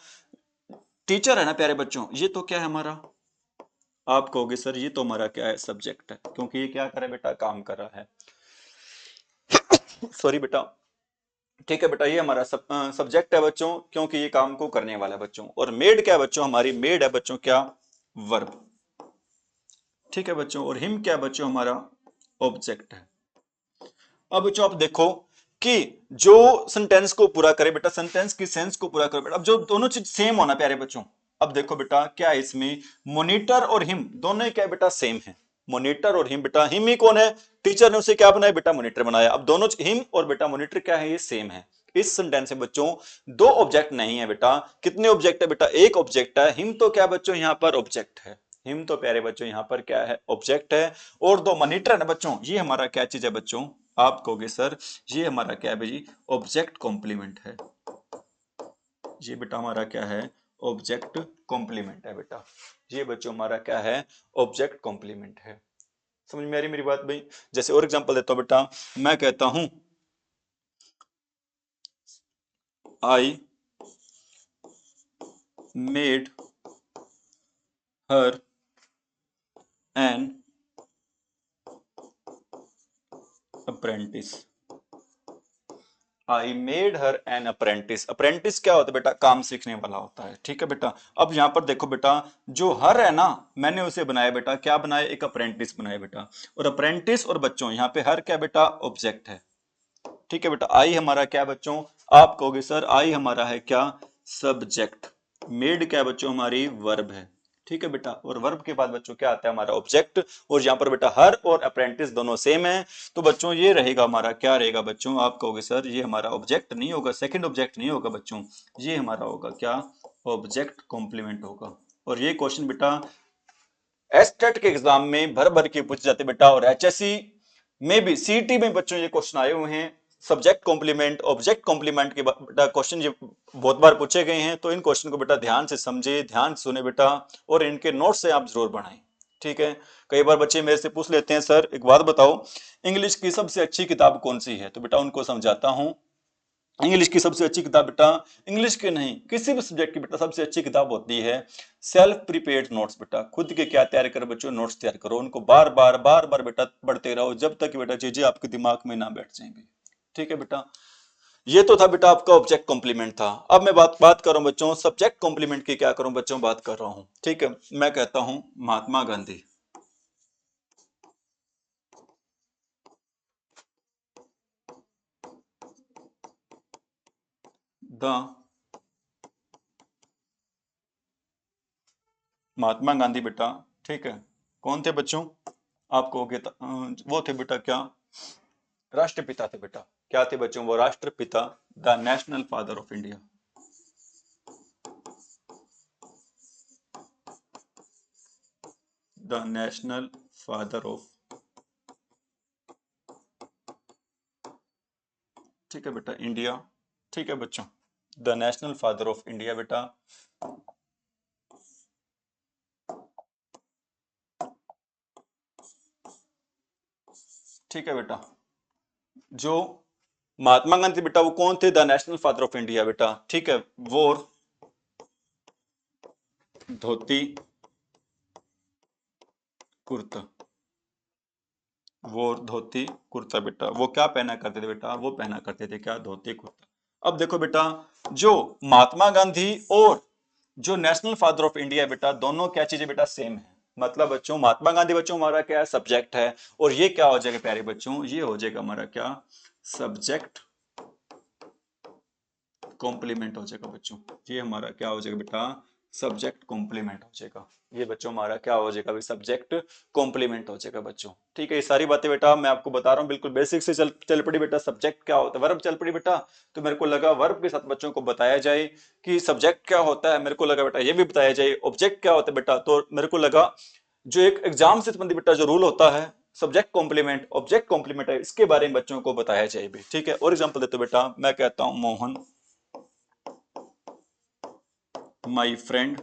टीचर है ना प्यारे बच्चों, ये तो क्या है हमारा, आप कहोगे सर ये तो हमारा क्या है, सब्जेक्ट है, क्योंकि ये क्या कर रहा है बेटा, काम कर रहा है। सॉरी बेटा। ठीक है बेटा, ये हमारा सब्जेक्ट है बच्चों, क्योंकि ये काम को करने वाला है बच्चों। और मेड क्या है बच्चों, हमारी मेड है बच्चों क्या, वर्ब। ठीक है बच्चों, और हिम क्या है बच्चों, हमारा ऑब्जेक्ट है। अब बच्चों आप देखो कि जो सेंटेंस को पूरा करे बेटा, सेंटेंस की सेंस को पूरा करे बेटा, अब जो दोनों चीज सेम होना प्यारे बच्चों। अब देखो बेटा क्या है इसमें, मोनिटर और हिम दोनों ही क्या है बेटा, सेम है। मोनिटर और हिम बेटा, हिम ही कौन है, टीचर ने उसे क्या बनाया बेटा, मोनिटर बनाया। अब दोनों हिम और बेटा मोनिटर क्या है, ये सेम है। इस सेंटेंस में बच्चों दो ऑब्जेक्ट नहीं है बेटा, कितने ऑब्जेक्ट है बेटा, एक ऑब्जेक्ट है। हिम तो क्या बच्चों यहाँ पर ऑब्जेक्ट है, हिम तो प्यारे बच्चों यहाँ पर क्या है, ऑब्जेक्ट है। और दो मॉनिटर है ना बच्चों, ये हमारा क्या चीज है बच्चों, आप कहोगे सर ये हमारा क्या है भाई, ऑब्जेक्ट कॉम्प्लीमेंट है। ये बेटा हमारा क्या है, ऑब्जेक्ट कॉम्प्लीमेंट है बेटा। ये बच्चों हमारा क्या है, ऑब्जेक्ट कॉम्प्लीमेंट है। समझ में आ रही मेरी बात भाई। जैसे और एग्जांपल देता हूं बेटा, मैं कहता हूं I made her an apprentice. I made her an apprentice. Apprentice क्या होता है बेटा, काम सीखने वाला होता है। ठीक है बेटा, अब यहां पर देखो बेटा, जो हर है ना, मैंने उसे बनाया बेटा, क्या बनाया, एक अप्रेंटिस बनाया बेटा। और अप्रेंटिस और बच्चों, यहाँ पे हर क्या बेटा, ऑब्जेक्ट है। ठीक है बेटा, आई हमारा क्या है बच्चों, आप कहोगे सर आई हमारा है क्या, सब्जेक्ट। मेड क्या है बच्चों, हमारी वर्ब है। ठीक है बेटा, और वर्ब के बाद बच्चों क्या आता है, हमारा ऑब्जेक्ट। और यहाँ पर बेटा हर और अप्रेंटिस दोनों सेम है, तो बच्चों ये रहेगा हमारा, क्या रहेगा बच्चों, आप कहोगे सर ये हमारा ऑब्जेक्ट नहीं होगा, सेकंड ऑब्जेक्ट नहीं होगा बच्चों, ये हमारा होगा क्या, ऑब्जेक्ट कॉम्प्लीमेंट होगा। और ये क्वेश्चन बेटा एस्टेट के एग्जाम में भर भर के पूछे जाते बेटा, और एचएससी में भी, सीटी में बच्चों ये क्वेश्चन आए हुए हैं। सब्जेक्ट कॉम्प्लीमेंट ऑब्जेक्ट कॉम्प्लीमेंट के बेटा क्वेश्चन ये बहुत बार पूछे गए हैं, तो इन क्वेश्चन को बेटा ध्यान से समझे, ध्यान से सुने बेटा, और इनके नोट से आप जरूर बनाएं। ठीक है, कई बार बच्चे मेरे से पूछ लेते हैं सर एक बात बताओ, इंग्लिश की सबसे अच्छी किताब कौन सी है, तो बेटा उनको समझाता हूं, इंग्लिश की सबसे अच्छी किताब बेटा, इंग्लिश के नहीं किसी भी सब्जेक्ट की बेटा सबसे अच्छी किताब होती है सेल्फ प्रिपेयर्ड नोट्स। बेटा खुद के क्या तैयार करो बच्चों, नोट्स तैयार करो, उनको बार बार बेटा पढ़ते रहो, जब तक कि बेटा चीजें आपके दिमाग में ना बैठ जाएं भी। ठीक है बेटा, ये तो था बेटा आपका ऑब्जेक्ट कॉम्प्लीमेंट था। अब मैं बात कर रहा हूं बच्चों सब्जेक्ट कॉम्प्लीमेंट की, क्या करूं बच्चों, बात कर रहा हूं। ठीक है, मैं कहता हूं महात्मा गांधी द, महात्मा गांधी बेटा, ठीक है, कौन थे बच्चों, आप कहोगे वो थे बेटा क्या, राष्ट्रपिता थे बेटा। क्या थे बच्चों, वो राष्ट्रपिता, the national father of India. The national father of, ठीक है बेटा, इंडिया। ठीक है बच्चों, the national father of India बेटा। ठीक है बेटा, जो महात्मा गांधी बेटा वो कौन थे, the national father of India बेटा। ठीक है, वो धोती कुर्ता, वो धोती कुर्ता बेटा, वो क्या पहना करते थे बेटा, वो पहना करते थे क्या, धोती कुर्ता। अब देखो बेटा, जो महात्मा गांधी और जो नेशनल फादर ऑफ इंडिया बेटा, दोनों क्या चीजें बेटा, सेम है। मतलब बच्चों महात्मा गांधी बच्चों हमारा क्या है, सब्जेक्ट है, और ये क्या हो जाएगा प्यारे बच्चों, ये हो जाएगा हमारा क्या, सब्जेक्ट कॉम्प्लीमेंट हो जाएगा बच्चों। ये हमारा क्या हो जाएगा बेटा, सब्जेक्ट कॉम्प्लीमेंट हो जाएगा। ये बच्चों हमारा क्या हो जाएगा, सब्जेक्ट कॉम्प्लीमेंट हो जाएगा बच्चों। ठीक है, ये सारी बातें बेटा मैं आपको बता रहा हूँ, बिल्कुल बेसिक से चल पड़ी बेटा। सब्जेक्ट क्या होता है, वर्ब चल पड़ी बेटा, तो मेरे को लगा वर्ब के साथ बच्चों को बताया जाए कि सब्जेक्ट क्या होता है। मेरे को लगा बेटा ये भी बताया जाए ऑब्जेक्ट क्या होता है बेटा, तो मेरे को लगा जो एक एग्जाम से संबंधित बेटा जो रूल होता है, सब्जेक्ट कॉम्प्लीमेंट ऑब्जेक्ट कॉम्प्लीमेंट है, इसके बारे में बच्चों को बताया जाए भी। ठीक है, और एग्जाम्पल देते बेटा, मैं कहता हूं Mohan my friend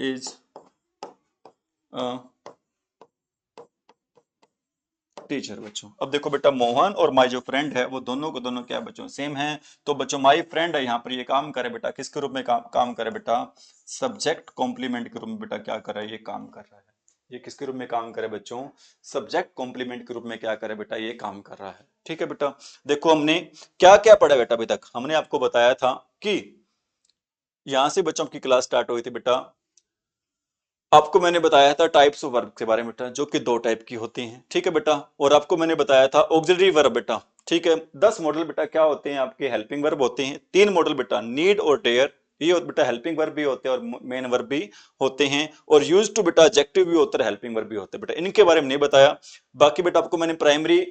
is a teacher बच्चों। अब देखो बेटा, मोहन और माई जो फ्रेंड है वो दोनों को दोनों क्या है बच्चों, सेम है। तो बच्चों माई फ्रेंड है, यहाँ पर ये काम करे बेटा किसके रूप में काम करे बेटा, सब्जेक्ट कॉम्प्लीमेंट के रूप में बेटा क्या कर रहा है, ये काम कर रहा है। ये किसके रूप में काम करे बच्चों, सब्जेक्ट कॉम्प्लीमेंट के रूप में क्या करे बेटा, ये काम कर रहा है। ठीक है बेटा। देखो हमने क्या क्या पढ़ा बेटा अभी तक, हमने आपको बताया था कि यहां से बच्चों की क्लास स्टार्ट हुई थी बेटा, आपको मैंने बताया था टाइप्स ऑफ वर्ब के बारे में बेटा, जो कि दो टाइप की होती हैं। ठीक है बेटा। और आपको मैंने बताया था ऑक्सिलरी वर्ब बेटा। ठीक है। 10 मॉडल बेटा क्या होते हैं आपके, हेल्पिंग वर्ब होते हैं। 3 मॉडल बेटा, नीड और डेयर, ये बेटा हेल्पिंग वर्ब भी होते हैं और मेन वर्ब भी होते हैं। और यूज टू बेटा एडजेक्टिव भी होता है, हेल्पिंग वर्ब भी होते हैं बेटा। इनके बारे में नहीं बताया। बाकी बेटा आपको मैंने प्राइमरी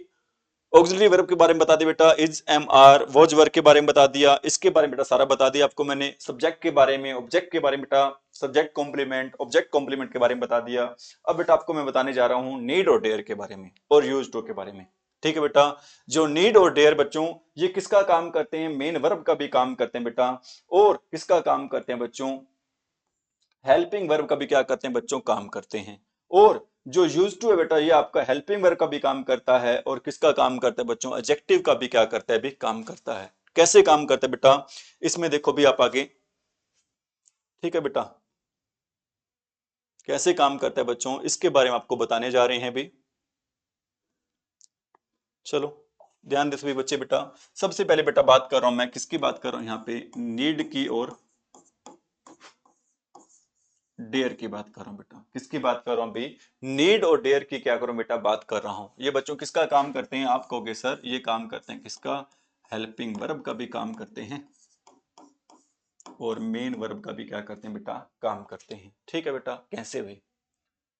ऑक्सिलरी वर्ब के बारे में बता दिया बेटा, is, am, are, was verb के बारे में बता दिया। इसके बारे में बेटा सारा बता दिया आपको मैंने। सब्जेक्ट के बारे में, ऑब्जेक्ट के बारे में बेटा, सब्जेक्ट कॉम्प्लीमेंट, ऑब्जेक्ट कॉम्प्लीमेंट के बारे में बता दिया। अब बेटा आपको मैं बताने जा रहा हूं नीड और डेयर के बारे में और यूज टू के बारे में। ठीक है बेटा। जो नीड और डेयर बच्चों, ये किसका काम करते हैं, मेन वर्ब का भी काम करते हैं बेटा। और किसका काम करते हैं बच्चों, हेल्पिंग वर्ब का भी क्या करते हैं बच्चों, काम करते हैं। और जो यूज टू है बेटा, ये आपका हेल्पिंग वर्ब का भी काम करता है और किसका काम करता है बच्चों, एडजेक्टिव का भी क्या करता है, भी काम करता है। कैसे काम करता है बेटा, इसमें देखो भी आप आगे। ठीक है बेटा। कैसे काम करता है बच्चों, इसके बारे में आपको बताने जा रहे हैं भी। चलो ध्यान दे सभी बच्चे बेटा। सबसे पहले बेटा बात कर रहा हूं मैं, किसकी बात कर रहा हूं यहाँ पे, नीड की और डेयर की बात कर रहा हूं बेटा। किसकी बात कर रहा हूं भाई, नीड और डेयर की क्या करूं बेटा, बात कर रहा हूं। ये बच्चों किसका काम करते हैं, आप कहोगे सर ये काम करते हैं किसका, हेल्पिंग वर्ब का भी काम करते हैं और मेन वर्ब का भी क्या करते हैं बेटा, काम करते हैं। ठीक है बेटा। कैसे भाई,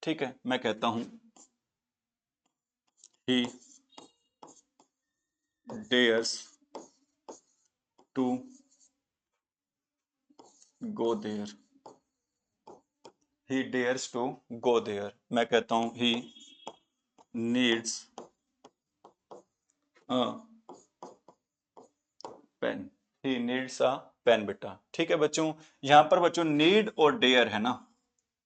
ठीक है मैं कहता हूं he dares to go there, he dares to go there. मैं कहता हूं he needs a pen, he needs a pen बेटा। ठीक है बच्चों। यहां पर बच्चों नीड और डेयर है ना,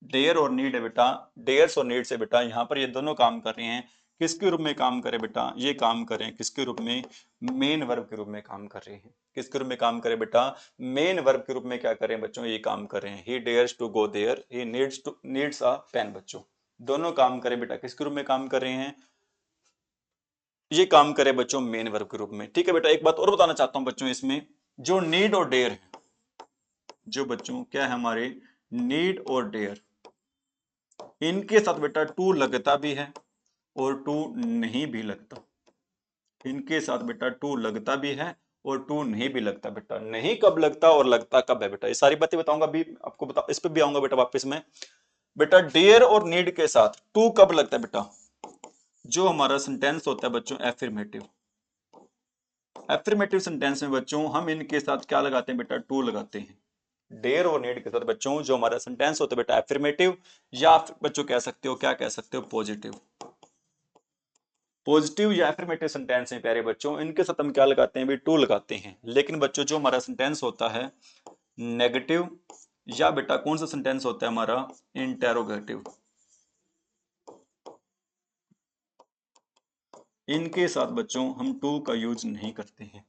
डेयर और नीड है बेटा, डेयर्स और नीड से बेटा यहाँ पर ये दोनों काम कर रहे हैं। किसके रूप में काम करे बेटा, ये काम कर रहे हैं किसके रूप में, मेन वर्ब के रूप में काम कर रहे हैं। किसके रूप में काम करे बेटा, मेन वर्ब के रूप में क्या कर रहे हैं बच्चों, ये काम कर रहे हैं। He dares to go there, he needs a pen बच्चों। दोनों काम करे बेटा, किसके रूप में काम कर रहे हैं, ये काम करे बच्चों मेन वर्ब के रूप में। ठीक है बेटा। एक बात और बताना चाहता हूं बच्चों, इसमें जो नीड और डेयर है, जो बच्चों क्या है हमारे, नीड और डेयर, इनके साथ बेटा टू लगता भी है और टू नहीं भी लगता। इनके साथ बेटा टू लगता भी है और टू नहीं भी लगता बेटा। नहीं कब लगता और लगता कब है बेटा, ये सारी बातें बताऊंगा अभी आपको, बता इस पे भी आऊंगा बेटा वापस में। बेटा डियर और नीड के साथ टू कब लगता है बेटा, जो हमारा सेंटेंस होता है बच्चों एफर्मेटिव। एफर्मेटिव सेंटेंस में बच्चों हम इनके साथ क्या लगाते हैं बेटा, टू लगाते हैं। डेयर और नीड के साथ बच्चों जो हमारा सेंटेंस होता है बेटा एफर्मेटिव, या बच्चों कह सकते हो, क्या कह सकते हो, पॉजिटिव। पॉजिटिव या एफर्मेटिव सेंटेंस है प्यारे बच्चों, इनके साथ हम क्या लगाते हैं भी, टू लगाते हैं। लेकिन बच्चों जो हमारा सेंटेंस होता है नेगेटिव, या बेटा कौन सा सेंटेंस होता है हमारा, इंटेरोगेटिव, इनके साथ बच्चों हम टू का यूज नहीं करते हैं।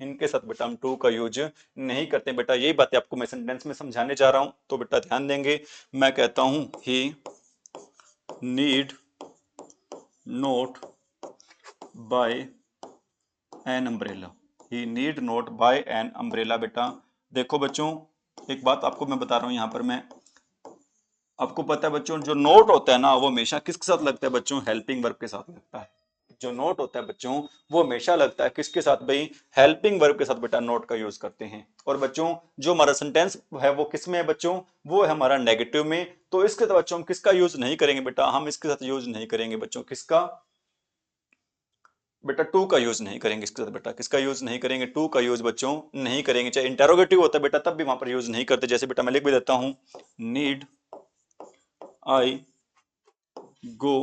इनके साथ बेटा हम टू का यूज नहीं करते बेटा। यही बातें आपको मैं सेंटेंस में समझाने जा रहा हूं, तो बेटा ध्यान देंगे। मैं कहता हूं he need not buy an umbrella, he need not buy an umbrella बेटा। देखो बच्चों, एक बात आपको मैं बता रहा हूं यहां पर मैं, आपको पता है बच्चों जो नोट होता है ना वो हमेशा किसके साथ लगता है बच्चों, हेल्पिंग वर्ब के साथ लगता है। जो नोट होता है बच्चों वो हमेशा लगता है किसके साथ भाई, हेल्पिंग वर्ब के साथ बेटा नोट का यूज करते हैं। और बच्चों जो हमारा सेंटेंस है वो किस में है बच्चों, वो है हमारा नेगेटिव में। तो इसके साथ बच्चों हम किसका यूज नहीं करेंगे बेटा, हम इसके साथ यूज नहीं करेंगे बच्चों, किसका बेटा, टू का यूज नहीं करेंगे इसके साथ बेटा। किसका यूज नहीं करेंगे, टू का यूज बच्चों नहीं करेंगे। चाहे इंटेरोगेटिव होता है बेटा तब भी वहां पर यूज नहीं करते। जैसे बेटा मैं लिख भी देता हूं, need I go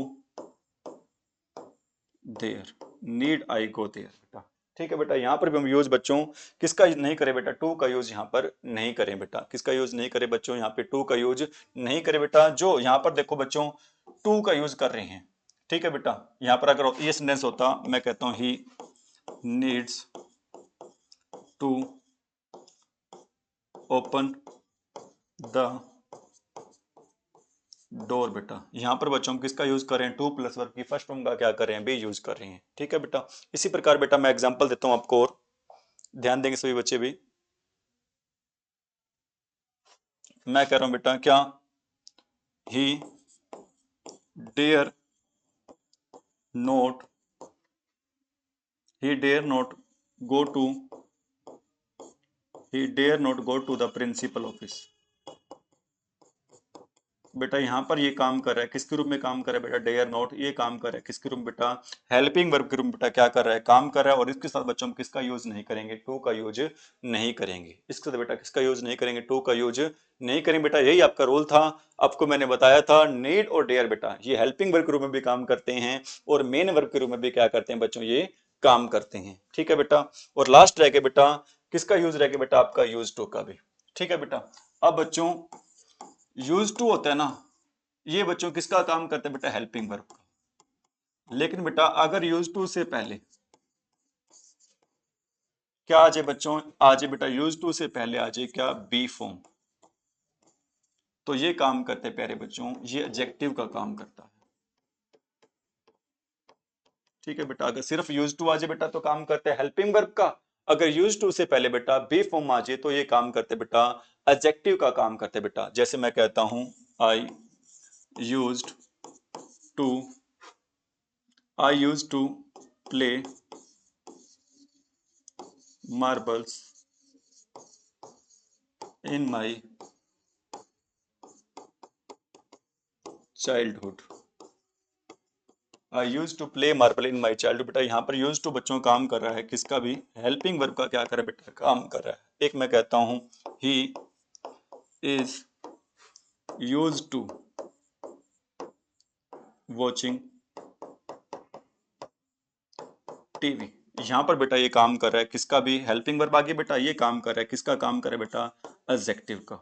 there, need I go there बेटा। ठीक है बेटा, यहाँ पर भी हम यूज बच्चों किसका नहीं करें बेटा, टू का यूज यहाँ पर नहीं करें बेटा। किसका यूज नहीं करें बच्चों, यहाँ पे टू का यूज नहीं करें बेटा। जो यहाँ पर देखो बच्चों टू का यूज कर रहे हैं, ठीक है बेटा। यहाँ पर अगर ये सेंटेंस होता, मैं कहता हूँ he needs to open the door बेटा। यहां पर बच्चों हम किसका यूज कर रहे हैं, टू प्लस वर्ब की फर्स्ट फॉर्म का क्या कर रहे हैं, बी यूज कर रहे हैं। ठीक है बेटा, इसी प्रकार बेटा मैं एग्जांपल देता हूं आपको और ध्यान देंगे सभी बच्चे भी। मैं कह रहा हूं बेटा क्या, he dare not, he dare not go to, he dare not go to the principal office. बेटा यहाँ पर ये काम कर रहा है, किसके रूप में काम कर रहा है बेटा, डेयर नॉट। ये काम कर रहा है किसके रूप में बेटा, हेल्पिंग वर्ब के रूप में बेटा क्या कर रहा है, काम कर रहा है। और इसके साथ बच्चों हम किसका यूज नहीं करेंगे, टू का यूज नहीं करेंगे। इसके साथ बेटा किसका यूज नहीं करेंगे, टू का यूज नहीं करेंगे बेटा। यही आपका रूल था, आपको मैंने बताया था। नीड और डेयर बेटा ये हेल्पिंग वर्ब के रूप में भी काम करते हैं और मेन वर्ब के रूप में भी क्या करते हैं बच्चों, ये काम करते हैं। ठीक है बेटा, और लास्ट रह गया बेटा किसका यूज रह गया बेटा, आपका यूज टू का भी। ठीक है बेटा, अब बच्चों यूज टू होता है ना, ये बच्चों किसका काम करते हैं बेटा, हेल्पिंग वर्ब का। लेकिन बेटा अगर यूज टू से पहले क्या आ जाए बच्चों, आ जाए बेटा यूज टू से पहले आ जाए क्या, बी फॉर्म, तो ये काम करते हैं प्यारे बच्चों, ये एडजेक्टिव का काम करता है। ठीक है बेटा, अगर सिर्फ यूज टू आ जाए बेटा तो काम करते हैं हेल्पिंग वर्ब का। अगर यूज टू से पहले बेटा बी फॉर्म आ जाए तो ये काम करते बेटा एडजेक्टिव का काम करते बेटा। जैसे मैं कहता हूं I used to, I used to play marbles in my childhood, I use to play marble in my childhood. बेटा यहाँ पर यूज टू बच्चों काम कर रहा है किसका भी, हेल्पिंग वर्ब का क्या कर रहा है बेटा, काम कर रहा है। एक मैं कहता हूं he is use to watching TV. यहाँ पर बेटा ये काम कर रहा है किसका भी, हेल्पिंग वर्ब आगे बेटा ये काम कर रहा है किसका, काम कर रहा है बेटा एडजेक्टिव का।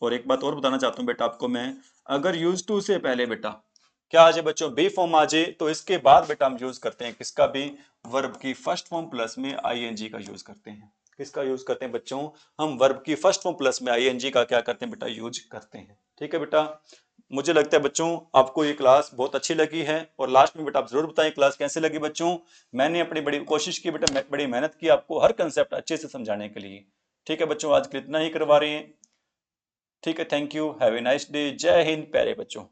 और एक बात और बताना चाहता हूँ बेटा आपको मैं, अगर यूज टू से पहले बेटा क्या आ जाए बच्चों, बी फॉर्म आ जाए तो इसके बाद बेटा हम यूज करते हैं किसका भी, वर्ब की फर्स्ट फॉर्म प्लस में आईएनजी का यूज करते हैं। किसका यूज करते हैं बच्चों, हम वर्ब की फर्स्ट फॉर्म प्लस में आईएनजी का क्या करते हैं बेटा, यूज करते हैं। ठीक है बेटा, मुझे लगता है बच्चों आपको ये क्लास बहुत अच्छी लगी है। और लास्ट में बेटा आप जरूर बताएं क्लास कैसे लगी बच्चों। मैंने अपनी बड़ी कोशिश की बेटा, बड़ी मेहनत की आपको हर कंसेप्ट अच्छे से समझाने के लिए। ठीक है बच्चों, आज के लिए इतना ही करवा रहे हैं। ठीक है, thank you, have a nice day, जय हिंद प्यारे बच्चों।